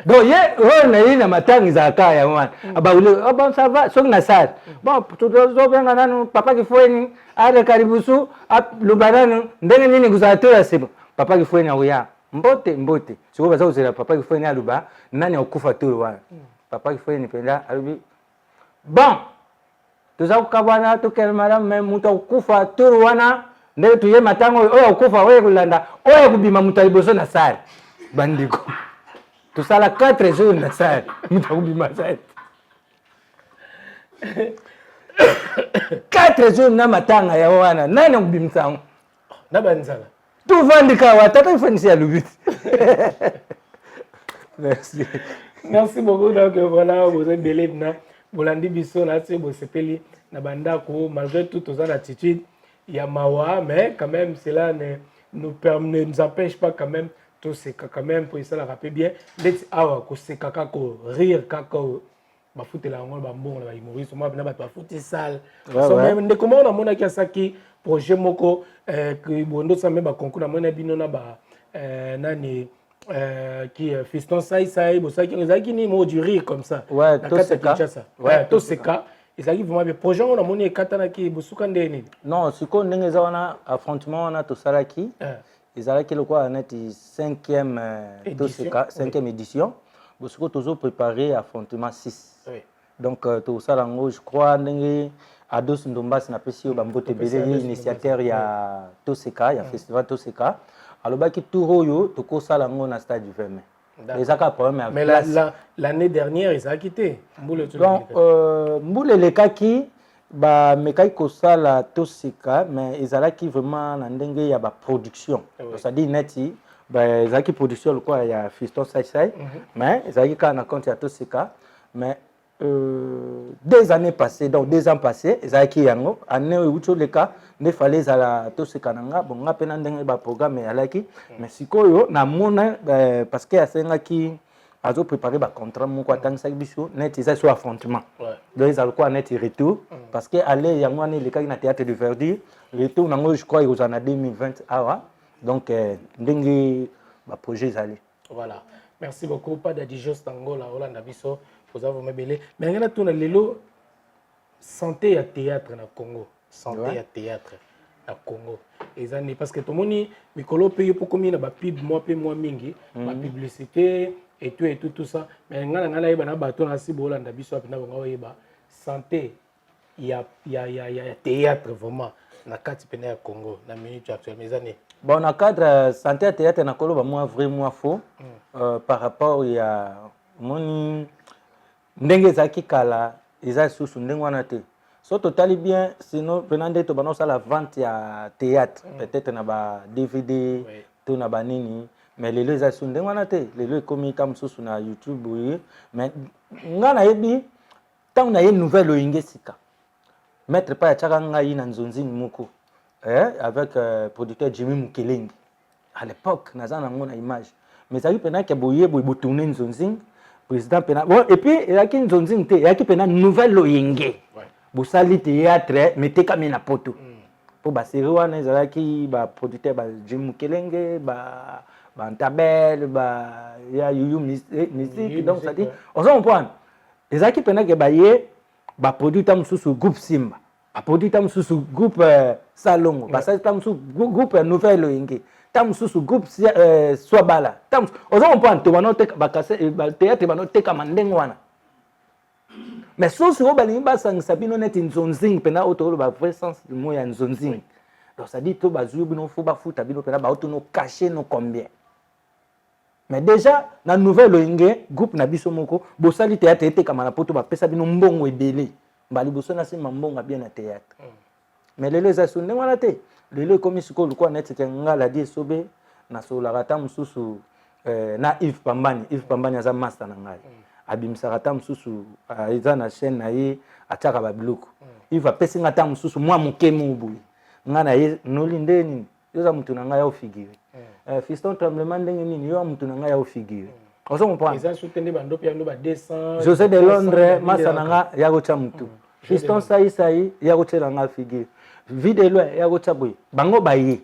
Speaker 1: Donc ye na ina matangi za kaya mwana abaule bon ça va sok na sale bon tuzo benga nanu papa kifweni ale karibusu lubananu ndenge nini kuzatoya sibo papa kifweni auya mbote siko baza uzela papa kifweni aluba nani okufa turu wana papa kifweni penda alubi bon tuza kukabana tukele madam même mutu okufa turu wana ndenge tuye matango oya okufa oya kulanda oya kubima mutaliboso na sale bandiko tout ça la 4 jours na salle mutakubi masai 4 jours na matanga ya wana nani kubimsango
Speaker 2: na banzala
Speaker 1: tu vandika wa tata ifanisi ya lubiti
Speaker 2: merci beaucoup donc voilà vous êtes belé na bolandi biso na se bo sepeli na bandako malgré tout aux attitudes il y a mawa mais quand même cela ne nous empêche pas quand même tout c'est quand même pour ça la rappeler bien let's awa ko c'est kaka ko rire kaka ba foutela ngol ba mbongo ba humoriste moi bina ba fouti sale so même de comment on a mona ki asaki projet moko que bondo ça même ba concours na mona bino na ba nani qui fiston sai bo ça qui ni mo du rire comme ça
Speaker 1: ouais
Speaker 2: tout c'est cas et ça qui vraiment le projet on a mona katana ki bosuka ndeni
Speaker 1: non siko ndenge za wana affrontement on a tout ça qui ils allaient le quoi on est 5e édition parce que toujours préparé affrontement 6 oui. Donc tout ça là je crois ndenge Ados Ndombas na pesi yo bambote belé initiateur ya Toseka ya festival Toseka alors ba ki touro yo to ko sala ngo na stade du 20 mai les aka problème
Speaker 2: mais l'année dernière ils a quitté Mboule
Speaker 1: donc Mboule le kaki ba mekai kosala tosika mais ezalaki vraiment na ndenge ya ba production c'est-à-dire neti ba ezalaki production quoi ya Fiston Sai mais ezalaki ka na compte ya tosika mais 2 années passées donc 2 ans passés ezalaki yango année ucho le cas ne fallait ala tosika nanga bon nga pena ndenge ba programme alaki mais sikoyo na mona parce que asengaki azo préparer ba contrat moko atangisa biso net isa so affrontement donc ils alikuwa net retour parce que aller yango ne le cas na théâtre de Verdi retour nango je crois aux années 2020 awa donc ndenge ba projet zali
Speaker 2: voilà merci beaucoup pas de Dijos Tangola Olanda biso vous avez mebele mais ngana tuna lelo santé ya théâtre na Congo santé ya théâtre na Congo ezani parce que tomoni mikolo paye pour combien ba pub moi mingi ba publicité et tout ça mais ngana yeba na bato na si bolanda biso apina bango yeba santé ya théâtre vraiment na kati pena ya Congo na minute actuelle mais ezani
Speaker 1: bon na cadre santé ya théâtre na koloba moi vrai moi faux par rapport ya moni ndenge zaki kala eza susu ndenge wana te so totali bien sinon penande to banosa la vente ya théâtre peut-être na ba DVD to na ba nini mais lelo eza susu ndenge wana te lelo ekomi kam susu na YouTube oui mais ngana yebi tant na ye nouvelle oyinge sika mettre pas ya chaka ngai na nzonzi moko avec producteur Jimmy Mukelengi à l'époque naza nango na image mais ça pena ke boye bo tourner nzonzi président pena bon et puis il y a qui nzonzi te il y a qui pena nouvelle oyenge bo sali théâtre mettez comme na poto pour ba série wana ezala ki ba producteur ba Jimmy Mukelengi ba Ntabel ba ya yuyu musique donc ça dit on s'en prend ezala ki pena ke ba ye ba producteur mususu groupe Simba a produit tam susu groupe Salongo parce que tam susu groupe nouvelle oyenge tam susu groupe Swabala tam ozo comprendre to banote bakase théâtre banote ka mandengo wana mais susu o balingi basangisa bino net nzonzing pena otolo ba vrai sens du mot ya nzonzing donc ça dit to bazu bino fo ba futa bino pena ba otono cacher no combien mais déjà na nouvelle oyenge groupe na biso moko bosali théâtre ete ka mana poto ba pesa bino mbongo ebele bali boso na sima mbonga bien na théâtre mais lelo eza sunde wana te lelo komi siko lukwa net te ngala die sobe na sola rata mususu na Yves Pambani aza master na ngai abimisa rata mususu eza na chaîne na ye ataka ba biloko Yves apesi ngata mususu mwa mukemu ubu ngana ye noli ndeni yoza mutu na ngai ya ofigire Fiston Tremblement ndenge nini yo mutu na ngai ya ofigire ozo comprendre
Speaker 2: eza soutenir bando pia ndo ba 200
Speaker 1: José de Londres masa na nga ya gocha mutu Fiston Sai ya gochela nga figure vidéo ya gocha boy bango baye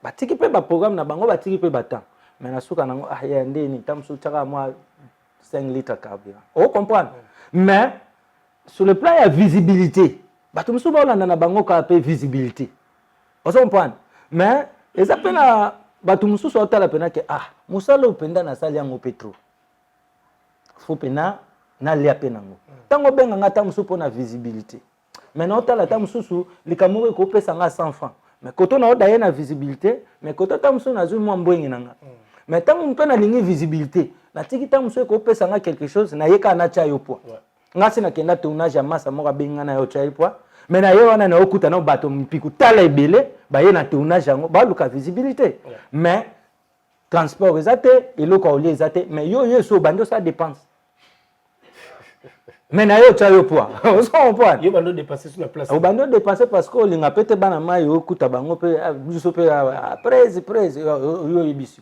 Speaker 1: batiki pe ba programme na bango batiki pe bata mais na suka nango ya ndeni tamsu chaka moi 5 litres carburant on comprendre mais sur le plan ya visibilité bato musu ba olanda na bango ka pe visibilité on comprendre mais eza pena bato musu so tala pena ke musala upenda na sali yango petro faut pena na lia penango tango benga ngata musu pona visibilité maintenant tala ta mususu likamoko ko pesa nga 100 francs mais koto na odaye na visibilité mais koto ta musu na zui mwa mbwengi nanga mais tango mpena lingi visibilité na tiki ta musu ko pesa nga quelque chose na yeka na cha yo po ngasi na kenda tournage ya masa moka benga na yo cha yo po mais na yo wana na okuta na bato mpiku tala ebele ba ye na tournage yango ba luka visibilité mais transport ezate eloko oli ezate mais yo so bando ça dépense mais na yo chayo poa on se comprend
Speaker 2: yo bando dépasser sur la place
Speaker 1: o bando dépasser parce que linga pete bana mai yo kuta bango pe biso pe presse yo yibisi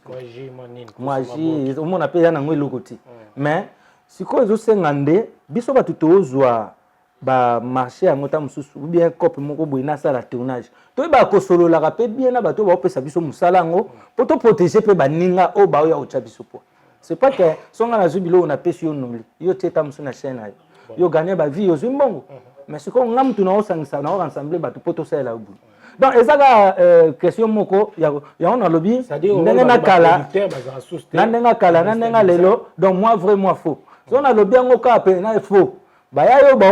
Speaker 1: moi j'ai au monde appelle na ngwe lokoti mais siko zo sengande biso ba tutozwa ba marché ya ngota mususu ou bien copie moko boina sala tournage to ba ko solo la rapé bien na bato ba opesa biso musala ngo poto protéger pe baninga o ba yo cha biso po c'est pas que songa na zubilo na pesi yo noli yo teta musu na chaîne ayo yo gagner ba vie yo zimbongo mais siko ngam tu na osangisa na rassembler bato poto sala obu donc ezaka question moko ya on a lobby ndenge na kala na ndenge kala na ndenge lelo donc moi vrai moi faux on a lobby ngo ka pe na faux baya yo ba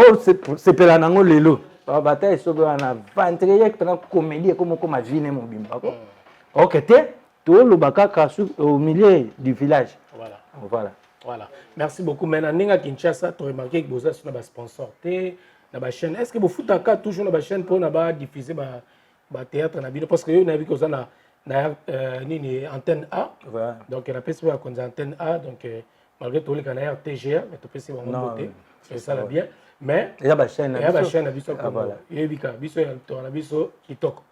Speaker 1: se pela nango lelo ba bataille sobe na ventre yek pena comédie comme ma vie ne mobimba ko OK te to lo bakaka au milieu du village
Speaker 2: voilà merci beaucoup maintenant ninga Kinshasa to remarqué que boza sur ba sponsor te na ba chaîne. Est-ce que vous foutez encore toujours na ba chaîne pour na ba diffuser ba théâtre na bino parce que on a vu que ça na antenne A.
Speaker 1: Ouais.
Speaker 2: Donc on a pas à cause antenne A donc malgré tout les canaux TGA mais tout c'est vraiment beauté. C'est ça là bien. Mais
Speaker 1: il y a ba chaîne
Speaker 2: na biso voilà. Il y a bika biso na biso kitoko.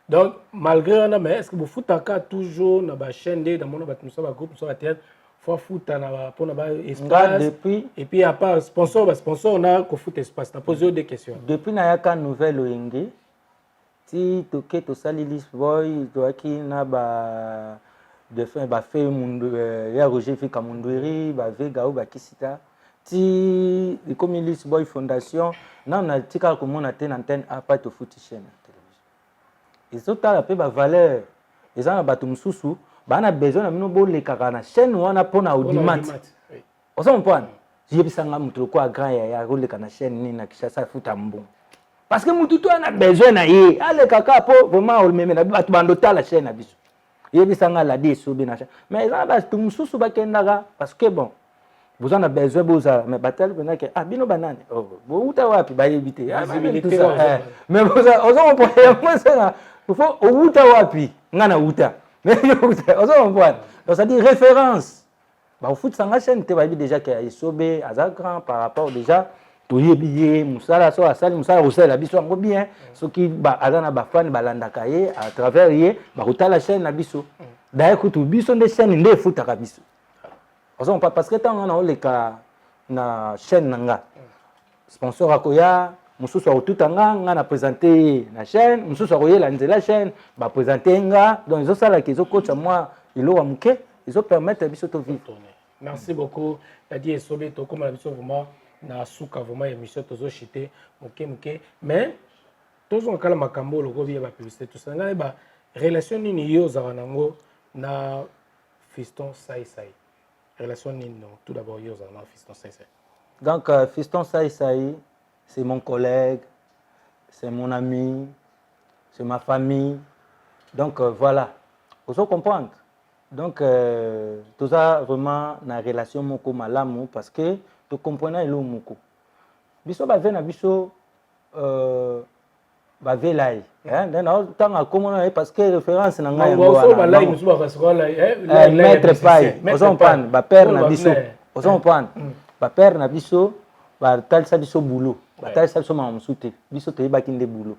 Speaker 2: Donc malgré on a mais est-ce que vous foutez encore toujours na ba chaîne dans mon ba groupe sur la théâtre faut foutre pour na ba espace
Speaker 1: depuis
Speaker 2: et puis à part sponsor on a ko foot espace. Na poser des questions.
Speaker 1: Depuis na yaka nouvelle oyenge ti toke to sali list boy doaki na ba de fin ba fait mundu ya Roger Fika Mundwiri ba vega ou ba kisita ti comme list boy fondation na tika ko mona te na antenne a pas to foot chaîne télévision ils ont la pe ba valeur ils ont ba tumsusu ba na besoin na mino bo le kaka na chaîne wana pona audimat on s'en prend j'ai bisanga mutu ko grand ya ko le kana chaîne ni na Kishasa futa mbongo. Parce que mututu a besoin na ye. Allez kaka po vraiment on même na batu bandota la chaîne na biso. Yebi sanga la di sobi na chaîne. Mais ça ba tumususu ba kendaka parce que bon vous en avez besoin boza mais batal bena que ah bino banane. Oh bo uta wapi ba yebite. Ah tout ça. Mais boza ozo mpoya moi ça. Il faut uta wapi ngana uta. Mais ozo mpoya. Donc ça dit référence. Ba au foot sanga chaîne te ba déjà que sobe aza grand par rapport déjà toyebiye musala so asali musala osala biso ngo bien soki ba azana ba fan balandaka ye à travers ye ba kutala chaîne na biso d'ailleurs kutu biso nde chaîne nde futaka biso ozo pas parce que tant na oleka na chaîne nanga sponsor akoya mususu akutanga nga na présenter na chaîne mususu akoyela nzela chaîne ba présenter nga donc ils sala kizo coach moi ilo wa muke ils permettre biso to vivre.
Speaker 2: Merci beaucoup Daddy Esobe to comme la biso vraiment na suka vraiment émission tozo chité moke mais tozo kala makambo loko bia ba publicité tout ça ngana ba relation nini yo za nango na Fiston Sai relation nini non tout d'abord yo za na Fiston Sai
Speaker 1: donc Fiston Sai c'est mon collègue, c'est mon ami, c'est ma famille, donc voilà vous comprendre donc tout ça vraiment na relation moko malamu parce que tu comprends elo moko biso ba vena biso ba velai hein dans tant comment parce que référence na ngai maître pai ozo pan ba père na biso ozo pan ba père na biso ba talisa biso boulot ba talisa biso mamsute biso te baki nde boulot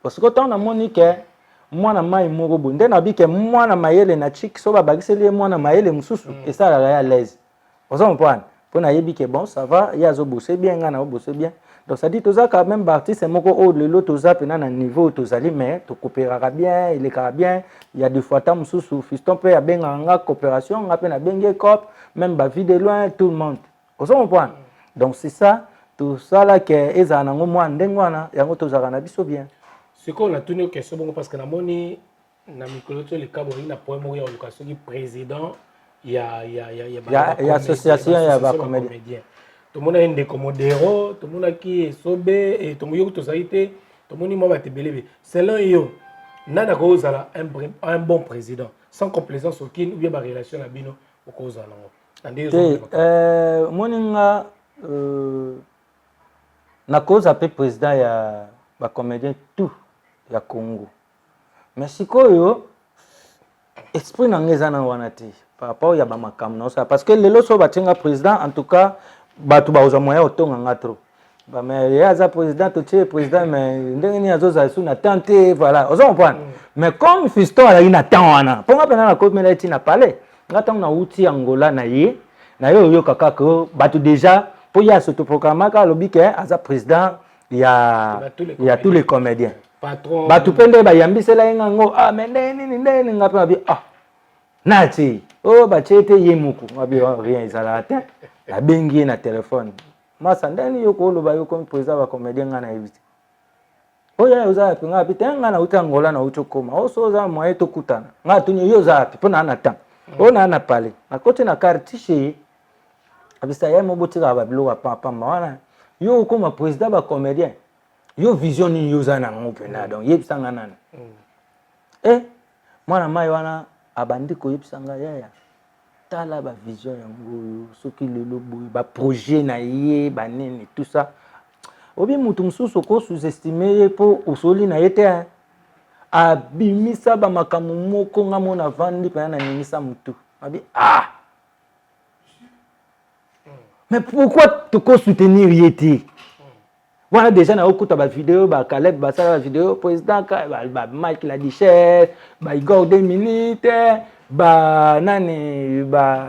Speaker 1: parce que tant na monique mwana mai moko bonde na bike mwana mayele na chik so ba bakiseli mwana mayele mususu et ça la à l'aise ozo pan pour na yebi que bon ça va il y a zo bosser bien ngana bosser bien donc ça dit tout ça quand même artiste moko o le lot tout ça pena na niveau tout ça mais to coopérera bien il est bien il y a des fois tam sous Fiston peut ya benga coopération ngape na bengue cop même ba vie de loin tout le monde on comprend donc c'est ça tout ça là que eza na ngomwa ndengwana yango to zaka na biso bien
Speaker 2: ce qu'on a tenu question bon parce que na moni na mikolo to le cabo ina point mo ya location du président il y a
Speaker 1: association ya ba comédien
Speaker 2: tout le monde a des commodéro tout le monde qui est sobé et tout le monde tout été tout le monde va te belebe selon yo nana ko zala un bon président sans complaisance aucune ou bien ba relation na bino ko zala
Speaker 1: moninga na cause après président ya ba comédien tout ya Congo mais sikoyo esprit na ngeza na wana te par rapport ya ba makam na ça parce que lelo so batinga président en tout cas batu ba uza moya otonga ngatro ba mais ya za président to tie président mais ndenge ni azoza su na tante voilà ozo comprendre mais comme Fiston ala ina temps wana ponga pena na ko mela tina pale ngatang na uti Angola na ye na yo kaka ko batu déjà pour ya s'autoproclamer ka lobike aza président ya tous les comédiens patron batu pende ba yambisela ngo ah mais nini ngapa bi ah nati oh ba chete yemuku abi rien izala te la bengi na téléphone masa ndani yoko loba yoko président ba comédien ngana ebiti oya uza pinga bitenga na utangola na uchokoma oso za mwa eto kutana ngatunye yo za pona na temps ona na pale na kote na kartiche abisa ya mobotika ba bilo wa papa wana yo comme président ba comédien yo vision ni yo za na ngopena donc yebisanga nana mwana mai wana abandi ko yebisanga yaya tala ba vision yango soki lelo boy ba projet na ye ba nene tout ça obi mutu mususu ko sous-estimer po osoli na yete abimisa ba makamu moko ngamo na vandi pe na nimisa mutu abi mais pourquoi tu ko soutenir yete voilà déjà na okuta ba vidéo ba Caleb ba sala vidéo président ba Mike la Dichette ba Igor 2 minutes ba nani ba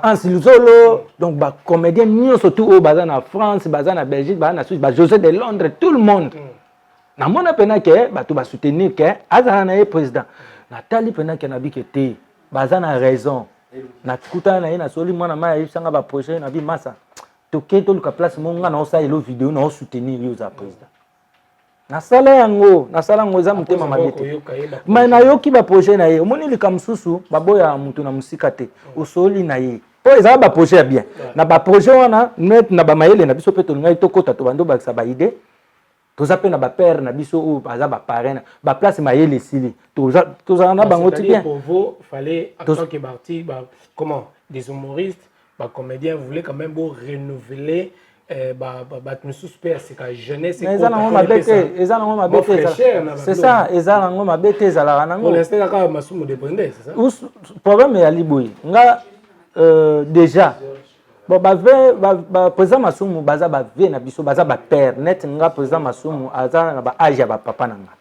Speaker 1: Hans Luzolo donc ba comédien mio surtout au bazan en France bazan en Belgique bazan en Suisse ba José de Londres tout le monde na mona pena ke ba tu ba soutenir ke azana na président Nathalie pena ke na bikete bazan a raison na kuta na ina soli mwana mai sanga ba projet na bi massa toke to luka place monga na osa ilo vidéo na soutenir yo za président na sala yango za mutema mabete mais na yoki ba projet na ye omoni lika mususu baboya mutu na musika te osoli na ye po eza ba projet ya bien na ba projet wana net na ba mayele na biso pe to ngai to kota to bando ba sa ba idée toza pe na ba père na biso o baza ba parrain ba place mayele sili toza na bango ti bien
Speaker 2: pour vous fallait en tant que parti comment des humoristes bah comédien vous voulez quand même beau renouveler c'est la jeunesse c'est
Speaker 1: ça ezana mabete ezala nango
Speaker 2: pour l'instant ka masumu dépendait c'est ça
Speaker 1: problème ya liboyi nga déjà bon ba président masumu baza ba vie na biso baza ba père net nga président masumu aza na ba âge ya ba papa nanga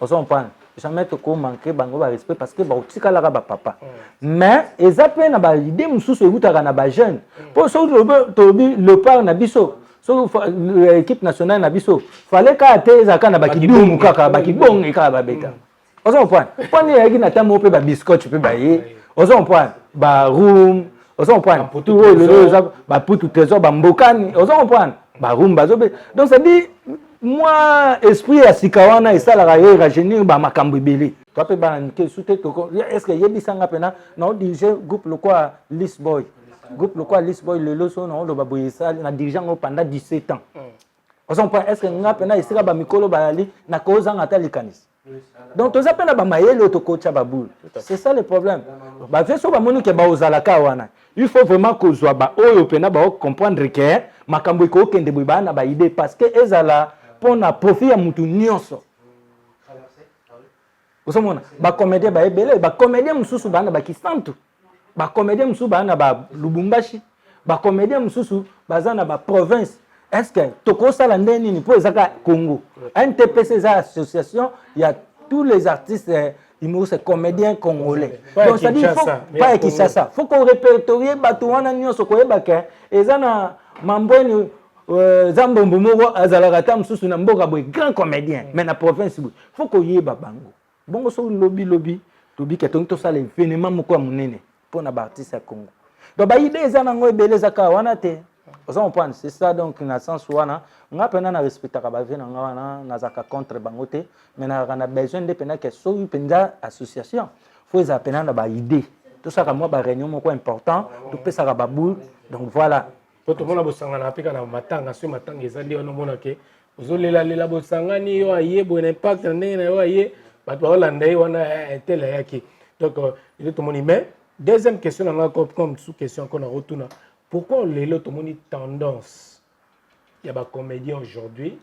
Speaker 1: on s'en prend jamais te ko manquer bango ba respect parce que ba utikala ka ba papa mais eza pe na ba idée mususu ebutaka na ba jeune pour so to le part na biso so l'équipe nationale na biso fallait ka ateza kana ba kidumu kaka ba kibonge ka ba beta on s'en prend poni yaki na tamo pe ba biscuit pe ba ye on s'en prend ba room on s'en prend tout le ba putu trésor ba mbokani on s'en prend ba room ba zobe donc ça dit moi esprit ya sikawana esalaka yo rajeunir ba makambo ebele toi pe ba nike soute toko est-ce que yebisanga pena na diriger groupe le quoi List Boy le loso na lo ba boyesa na dirigeant pendant 17 ans on s'en prend est-ce que nga pena esika ba mikolo ba ali na koza ngata likanis donc toza pena ba mayele to coach ba boule c'est ça le problème ba veso ba moni ke ba ozalaka wana il faut vraiment que zo ba oyo pena ba comprendre que makambo ko kende boyba na ba idée parce que ezala pour na profit ya mutu nyonso osomona ba comédien ba ebele ba comédien mususu bana ba kisantu ba comédien mususu bana ba Lubumbashi ba comédien mususu bazana ba province est-ce que toko sala ndeni ni pour ezaka Congo NTPC za association il y a tous les artistes humoristes comédiens congolais donc ça dit faut pas Kinshasa faut qu'on répertorier bato wana nyonso ko yebaka ezana mambweni Zambombo moko azalaka ta mususu na mboka boy grand comédien mais na province boy faut ko yeba bango bongo so lobby to bi ketongi to sala événement moko munene pour na artiste ya Congo donc ba idée ezana ngo ebele zaka wana te on comprend c'est ça donc na sens wana nga pena na respectaka ba vie na nga wana na zaka contre bango te mais na besoin de pena que so penza association faut za pena na ba idée tout ça moi ba réunion moko important to pesa ba boule donc voilà
Speaker 2: tout le monde a bosanga na pika na matanga so matanga ezali ono mona ke ozolela bosanga ni yo aye bo impact na ndenge na yo aye bato balanda ye wana intel yaki donc il est moni mais deuxième question na comme sous question qu'on a retourna pourquoi lelo to moni tendance ya ba comédien aujourd'hui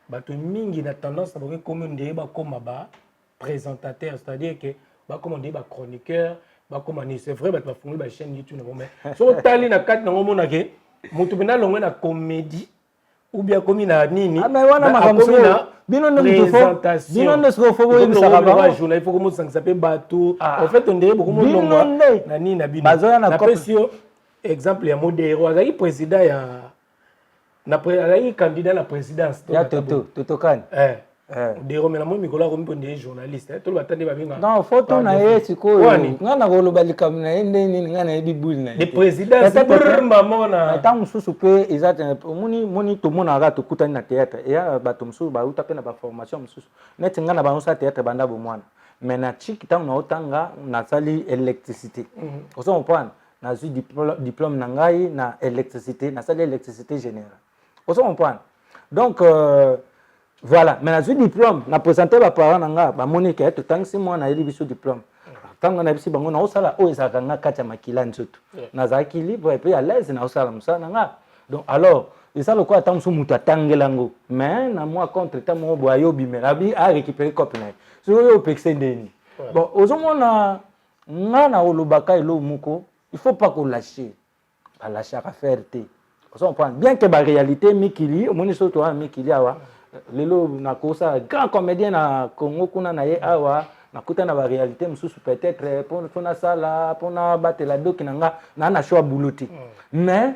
Speaker 2: bato mingi na tendance na comme ndeye ba koma ba présentateur c'est-à-dire que ba comme ndeye ba chroniqueur ba comme ni c'est vrai bato ba fungula ba chaîne YouTube na mais so tali na kat na ngomona ke mutu bina longwe na comédie ou bien comme na nini
Speaker 1: mais wana makamso bino ndo présentation bino ndo siko fobo yi sakaba
Speaker 2: journal il faut que ça s'appelle bateau en fait on dirait beaucoup longwa na nini na bino na pression exemple ya modero azali président ya na azali candidat la présidence
Speaker 1: ya toto kan
Speaker 2: modero mais na mo mikolo ko mponde journaliste to batande ba binga
Speaker 1: non photo na ye siko ngana ko loba likam na ende nini ngana ye bibuli na
Speaker 2: de président c'est maman na
Speaker 1: tant mususu pe exact moni to mona ga to kutani na théâtre ya bato mususu ba uta pe na ba formation mususu net ngana ba usa théâtre banda bo mwana mais na chiki tant na otanga na sali électricité on se comprend na zu diplôme na ngai na électricité na sali électricité générale on se comprend donc voilà mais na zu diplôme na présenter ba parents na nga ba moni ke to tangsi moi na yeli biso diplôme tanga na bisi bango na osala o ezaka nga kacha makila nzoto na zaki libre et puis à l'aise na osala musala nga donc alors Et ça, le quoi, tant que muta tangelango. Mais, na moi, contre, tant mon boyo bimelabi, a récupéré copine. C'est au pexé d'eni. Bon, aux hommes, on a, olubaka et l'eau muko, il faut pas qu'on lâche. Pas lâcher à faire té. On prend bien que la réalité, Mikili, au moins, surtout, Mikili, awa, lelo, na kosa, grand comédien na Congo, kuna na ye, awa, na kuta na la réalité, msusu peut-être, pour na sala, pour na battre la doki, na choix boulouti. Mais,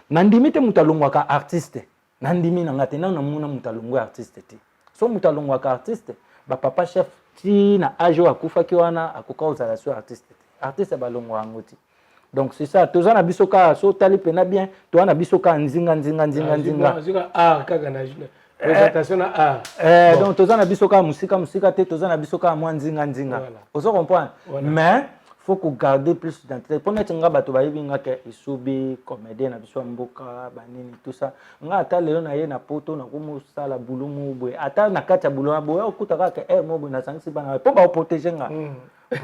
Speaker 1: nandimi te mutalongwaka artiste nandimi na ngate na muna mutalongwa artiste ti so mutalongwaka artiste ba papa chef ti na ajo akufa ki wana akoka ozala so artiste artiste balongwa ngoti donc c'est ça toza na bisoka so tali pena bien to na bisoka nzinga
Speaker 2: kaka na présentation na art
Speaker 1: donc toza na bisoka musika te toza na bisoka mwa nzinga ozo comprendre mais faut qu'on garde plus d'intérêt. Pour nous, on va trouver bien que isubi comédien na biso mboka banini tout ça. On a ata lelo na ye na poto na kumu sala bulumu boy. Ata na kacha bulumu boy okutaka ke mo boy na sangisi bana. Po ba protéger nga.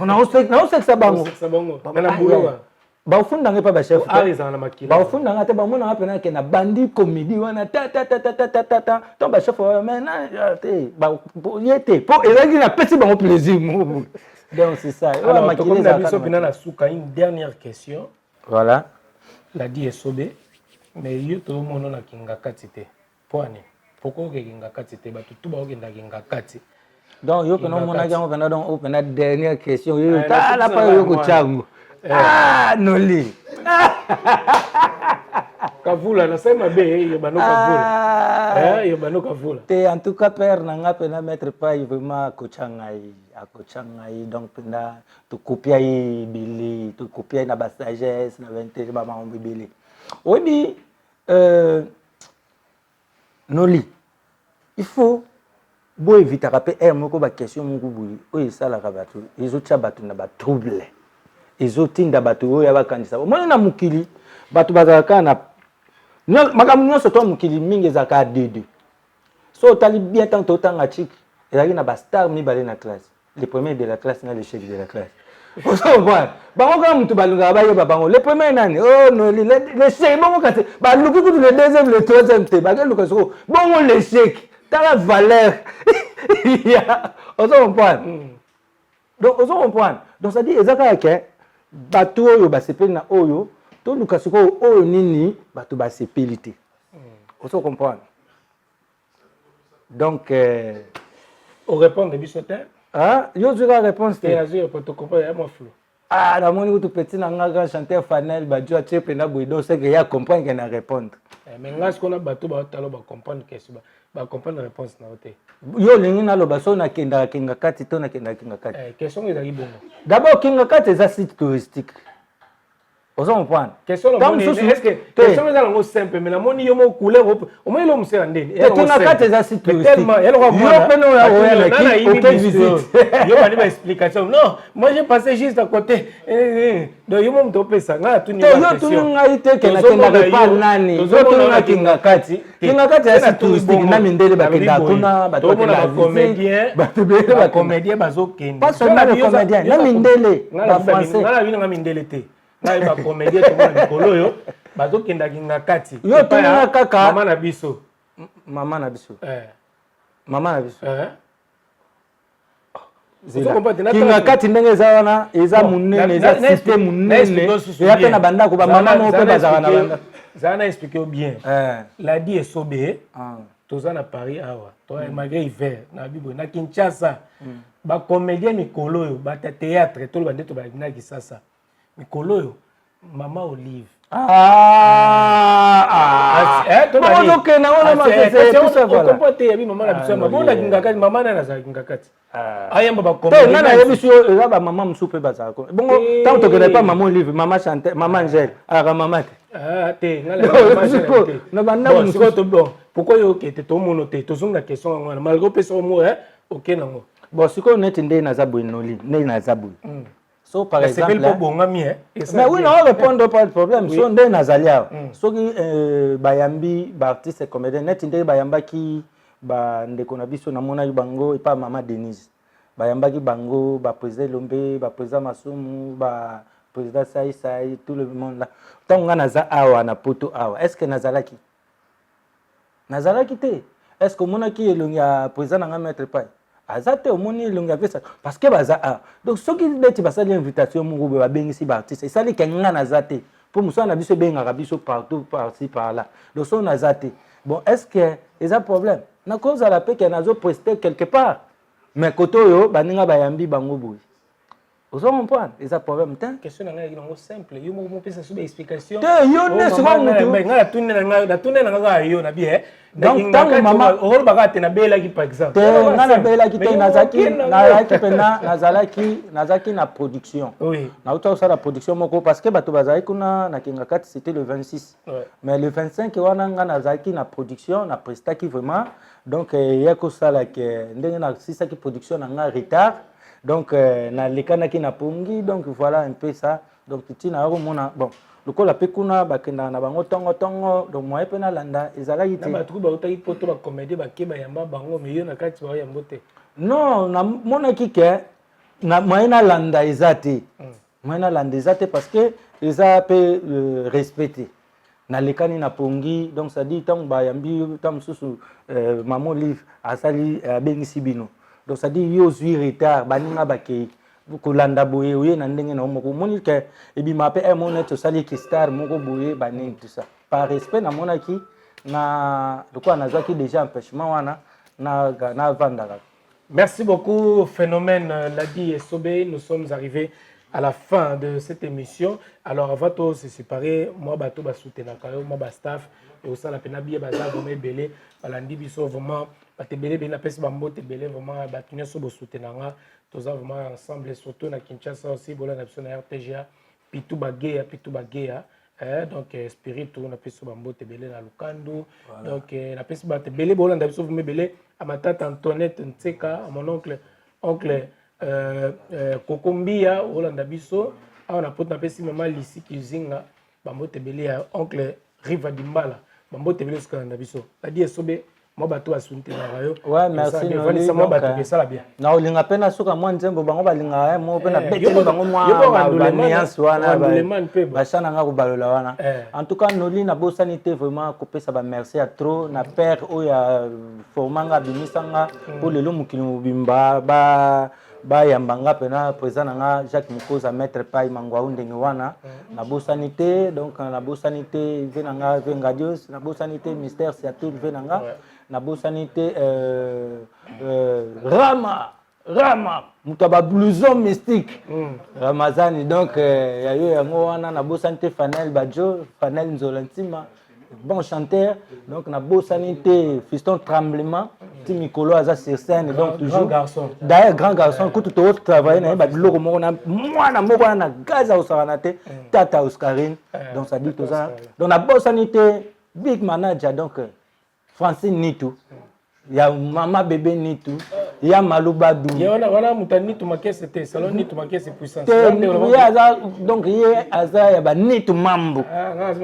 Speaker 1: On a aussi ça bango.
Speaker 2: Na bulumu.
Speaker 1: Ba ofunda ngepa ba chef.
Speaker 2: Aliza na makila.
Speaker 1: Ba ofunda ngate ba mona apena ke na bandi comédie wana ta. Ton ba chef maintenant te ba yete. Po ezaki na pesi bango plaisir mo. Donc c'est ça.
Speaker 2: Alors, comme une dernière question.
Speaker 1: Voilà.
Speaker 2: La dit Esobé, mais il y a tout le monde qui a katite. Pourquoi kinga katite? Tout le monde kinga katite.
Speaker 1: Donc, il y a une dernière question. Il y a une Noli.
Speaker 2: Kavula, na sema be, yobano kavula. Yobano kavula.
Speaker 1: En tout cas, père, nanga pena mettre pas vraiment kochangai, akochangai donc pena tu copier bili, tu copier na ba sagesse, na vintage ba mambo bili. Oui, Noli. Il faut bo éviter rappeler moko ba question moko boui. O ça la rabatu. Ils ont tchabatu na ba trouble. Ils ont tinda batu o ya ba kanisa. Moi na mukili batu bazaka na makambo nyonso to mukili mingi ezaka dede so tali bien tant autant à chic ezaki na ba star mibale na classe les premiers de la classe na l'échec de la classe oso voir bango kama mtu balunga bayeba bango les premiers nani oh non l'échec bango kate ba luki kutu le deuxième le troisième te ba luka soko bango l'échec ta la valeur ya oso comprendre donc oso comprendre donc ça dit ezaka ke batu oyo ba sepeli na oyo tout le cas au nini bato ba sepelité on se comprend donc
Speaker 2: on répond de bisotin
Speaker 1: yo zura réponse
Speaker 2: te azur pour te comprendre ya mo flou
Speaker 1: na moni tout petit na nga chanteur Fanel ba jo chepe na boido c'est que ya comprendre que na répondre
Speaker 2: mais ngas ko na bato ba talo ba comprendre question ba comprendre réponse na ote
Speaker 1: yo lingi na lo ba so na kinga kati to na kinga kati
Speaker 2: question ezali bongo
Speaker 1: d'abord kinga kati za site touristique. Vous comprenez?
Speaker 2: Question est-ce que question est dans simple mais la moni yomo couleur au moins l'homme c'est andé
Speaker 1: et tu n'as qu'à tes assises
Speaker 2: tellement elle va moi yo pas de explication non moi j'ai passé juste à côté donc yomo mtope ça nga tu ni
Speaker 1: yo tu nga ite ke na kenda pa nani yo tu nga kinga kati ya touristique na mindele ba kenda kuna ba to
Speaker 2: na comédien bazo kenda
Speaker 1: pas seulement les comédiens na mindele ba français
Speaker 2: na mindele te na ba comédien to na likolo yo bazo kenda kinga kati
Speaker 1: yo to na kaka
Speaker 2: mama na biso
Speaker 1: mama na biso kinga kati ndenge eza wana eza munene eza cité munene yate na banda ko ba mama mo pe bazaka na banda
Speaker 2: ça na expliquer bien la dit Esobé toza na Paris awa to malgré hiver na bibo na Kinshasa ba comédien mikolo yo ba théâtre to ba ndeto ba na Kisasa mikolo yo mama Olive mama na za ngakati ayamba ba comédien
Speaker 1: na yebiso eza ba mama musupe bazaka bongo tant to que pas maman Olive mama Chantal maman Angèle mama
Speaker 2: te na banda musupe to bon pourquoi yo ke te to mono te to zonga question ngwana malgré pesa mo OK nango
Speaker 1: bon siko net ndé na zabu Noli ndé na zabu so par exemple mais oui non répondre pas de problème so ndé na zalia so ki bayambi ba artiste comédien net ndé bayamba ki ba ndeko na biso na mona bango et pas maman Denise bayamba ki bango ba président Lombe ba président Masumu ba président Sai tout le monde là tant nga naza awa na poto awa est-ce que nazalaki nazalaki te. Est-ce que omonaki elongi ya président nanga maître pai aza te omoni elongi apesa parce que baza a donc soki neti basali invitation moko boye babengisi baartiste esali ke nga naza te mpo mosala na biso ebengaka biso partout par-ci par là donc so naza te bon est ce que eza problème nakozala mpe ke nazopreste quelque part mais kote oyo baninga bayambi bango boye ozo comprendre eza problème te
Speaker 2: question na ngai nango simple yo moko mopesa so ba explication
Speaker 1: te yo nde sikoyo mutu
Speaker 2: ngai natune na nga yo na bien
Speaker 1: donc ntango mama
Speaker 2: orolo baka te nabelaki par exemple
Speaker 1: te nga nabelaki te nazalaki na production nauta kosala production moko parce que bato bazalaki kuna nakenga kati c'était le 26 mais le 25 wana nga nazalaki na production na prestaki vraiment donc ya kosala ke ndenge nasisaki production na nga retard donc nalekanaki na pongi donc voilà un peu ça donc titina akomona bon lokola mpe kuna bakendaka na bango tongo donc moye mpe nalanda ezalaki te
Speaker 2: bato bautaki poto bacomédie bake bayamba bango mais yo na kati bayambo te
Speaker 1: non namonaki ke moye nalanda eza te moye nalanda eza te parce que eza mpe respect te nalekani na pongi donc cetadire ntango bayambi ntango mosusu mama Olive asali abengisi bino donc cetadire yo ozwi retard baninga bakei kolanda boye oye na ndenge na moko omoni ke ebima mpe mona tosali kistar moko boye banini tout ça par respect namonaki na lokola nazwaki déjà empêchement wana navandaka.
Speaker 2: Merci beaucoup Phénomène Ladi et Sobé, nous sommes arrivés à la fin de cette émission. Alors avant de se séparer, moi bato ba soutenir moi ba staff et aussi la penabi baza vraiment belé balandi biso vraiment batebele bien la pesi bambo tebele vraiment batunya so bo soutenir tous vraiment ensemble surtout na Kinshasa aussi bola na biso na RTGA pitu bagea donc spirit on a pesi bambo tebele na Lukando donc na pesi ba tebele bola na biso vraiment belé à ma tante Antoinette Ntseka à mon oncle Kokombia Olanda biso on a poto na pesi maman Lisi Kizinga bambo tebele ya oncle Riva Dimbala bambo tebele ce Olanda biso la die sobe moi bato asunte na rayo
Speaker 1: ouais merci
Speaker 2: Noli moi bato ça la bien
Speaker 1: na olinga pena suka mwa nzembo bango balinga mo pena betele bango mwa nuance wana bashana nga kubalola wana en tout cas Noli na bosanité vraiment kopesa ba merci à trop na père oya formanga bimisanga pour lelo mukili mubimba ba yambanga pena président nga Jacques Mukoza maître pai mangwa ndenge wana na bosanité donc na bosanité venanga vengadios na bosanité mystère c'est tout venanga na bosanité Rama mutaba blouson mystique Ramazani donc ya yo yango wana na bosanité Fanel Badjo Fanel Nzolantima bon chanteur donc na bosanité Fiston Tremblement Timikolo aza sur scène donc toujours
Speaker 2: grand garçon
Speaker 1: d'ailleurs grand garçon ko tout autre travailler na ba biloko moko na mwana moko na gaza osana te tata Oscarine donc ça dit tout ça donc na bosanité big manager donc Francine Nitu ya mama bébé Nitu ya Malubadu
Speaker 2: ya wana mutani tu makese te salon Nitu makese puissance
Speaker 1: ya aza donc ye aza ya ba Nitu mambo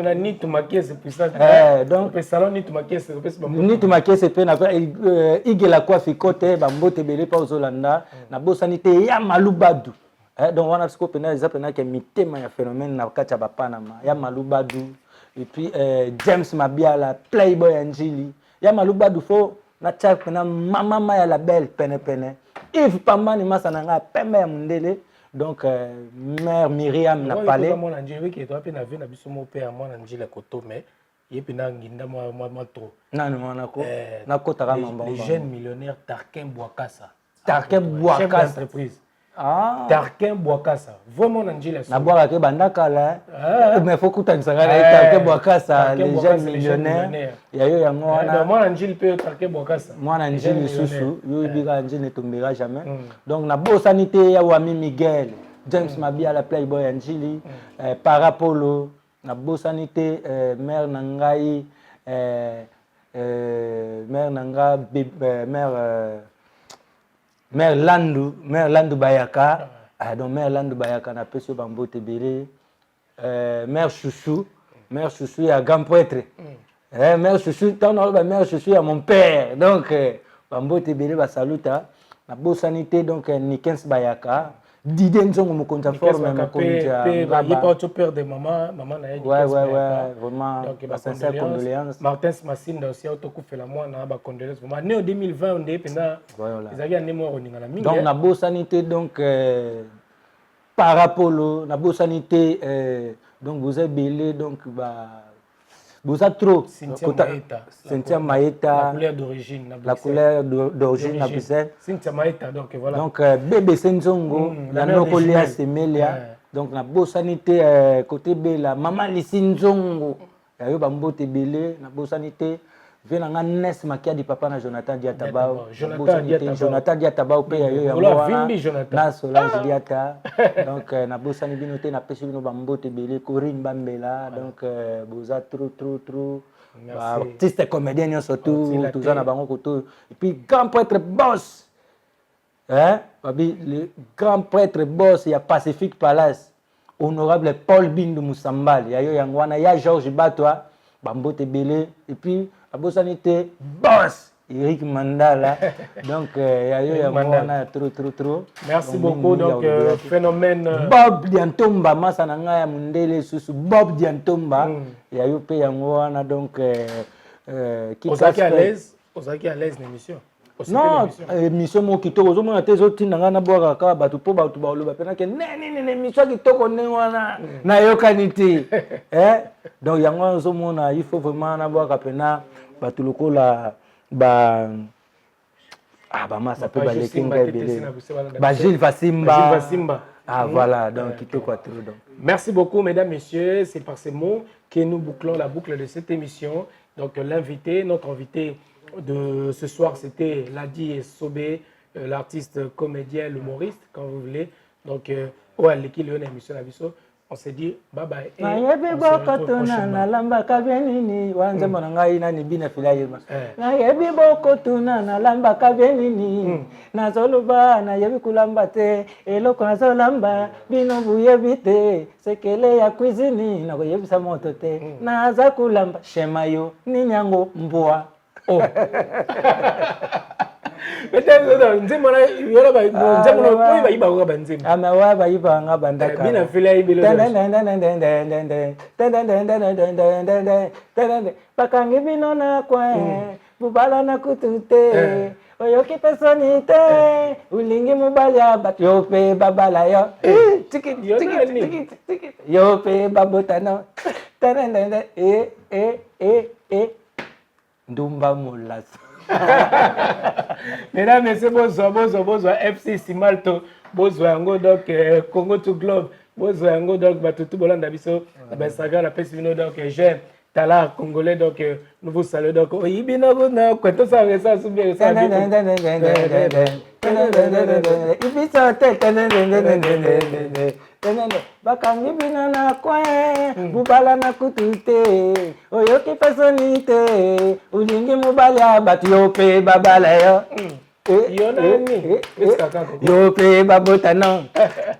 Speaker 2: na Nitu makese puissance
Speaker 1: donc
Speaker 2: salon Nitu makese
Speaker 1: Nitu makese pe na igela kwa fikote ba mbote belé pa ozolanda na bosanité ya Malubadu donc wana siko pena za pena ke mitema ya phénomène na kati ya bapanama ya Malubadu et puis James Mabiala Playboy Anjili ya Malubadu fo na chak na mama ya la belle pene Yves Pambani masananga pembe ya mundele donc mère Myriam na palais
Speaker 2: moi Anjili qui toi pe na vie na biso mo pe moi Anjili koto mais yepi na nginda moi trop
Speaker 1: nani mwana ko na kota kama mbamba
Speaker 2: les jeunes millionnaires Tarkin Bouakassa
Speaker 1: chef
Speaker 2: d'entreprise Tarkin Bouakassa vraiment Anjili
Speaker 1: na boaka ke bandaka la mais faut kutanisa ngana Tarkin Bouakassa les jeunes millionnaires ya yo yango wana
Speaker 2: moi Anjili pe Tarkin Bouakassa
Speaker 1: moi Anjili susu yo bika Anjili ne tombera jamais donc na bosanité ya Wami Miguel James Mabiala Playboy Anjili Parapolo na bosanité mère nangai mère nanga mère Landu Bayaka donc mère Landu Bayaka na peso bambo tebele mère Chouchou ya grand prêtre mère Chouchou tant na mère Chouchou ya mon père donc bambo tebele ba saluta na bosanité donc Nikens Bayaka Didier Nzongo mokonzi ya forme mokonzi ya
Speaker 2: ngaba tu père de maman na yedi
Speaker 1: ouais vraiment
Speaker 2: donc
Speaker 1: sincère condoléances
Speaker 2: Martin Massinda aussi autokufela mwana ba condoléances vraiment né en 2020 on est pendant ezaki ane mo roninga na mingi
Speaker 1: donc na bosani te donc par rapport na bosani te donc vous êtes belé donc vous êtes trop Cynthia Maeta la couleur d'origine na biset
Speaker 2: Cynthia Maeta donc voilà
Speaker 1: donc bébé Senzongo la nokolia semelia donc na bosani te côté bela maman Lisinzongo yayo bambote belé na bosani te vena nga Nes Makia di papa na Jonathan Diatabao Jonathan Diatabao pe yayo ya mwana na Solange Diata donc na bosani bino te na pesi bino bambote belé Corinne Bambela donc boza trop artiste comédien surtout tout ça na bango koto et puis grand prêtre boss babi le grand prêtre boss ya Pacific Palace honorable Paul Bindu Musambali yayo yango wana ya Georges Batwa bambote belé et puis abosani boss Eric Mandala donc yayo ya mwana trop
Speaker 2: merci beaucoup donc phénomène
Speaker 1: Bob Diantomba masa na nga ya mundele susu Bob Diantomba yayo pe yango wana donc
Speaker 2: Ozaki à l'aise l'émission
Speaker 1: non émission mo kitoko ozomona te ezotinda nga nabwaka kaka bato mpo bato baloba mpena ke nini émission kitoko ndenge wana nayokani te donc yango wana ozomona il faut vraiment nabwaka mpena bato lokola bamasa mpe baleki ngai ebele Bagile Fasimba voilà donc kitoko atro donc
Speaker 2: merci beaucoup mesdames messieurs c'est par ces mots que nous bouclons la boucle de cette émission donc notre invité de ce soir, c'était Ladi Sobé, l'artiste, comédien, l'humoriste, quand vous voulez. Donc, on s'est dit bye bye. Et on se retrouve prochainement. Oh.
Speaker 1: Bakangi bino na kwa bubala na kutute oyoki pesoni te ulingi mobali abat yo pe babala yo tiki yo pe babotano Ndumba Molas.
Speaker 2: Mesdames, messieurs, bonsoir, FC Simalto, bonsoir, donc Congo to Globe, bonsoir, donc Batutu Bolanda Biso, Saga, la Pesvino, donc j'aime Tala congolais, donc nous vous saluons, donc Ibino, quand tout ça, ça, bien, ça,
Speaker 1: bakangi bino na kwa bubala na kutute oyoki pesoni te ulingi mobali abatu yo pe babala yo yo pe babotano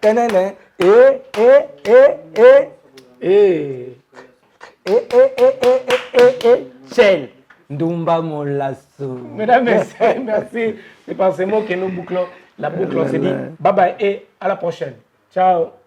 Speaker 1: tenene Shell Ndumba Molasso.
Speaker 2: Mesdames, messieurs, merci. C'est par ces mots que nous bouclons la boucle. On se dit bye bye et à la prochaine. Ciao.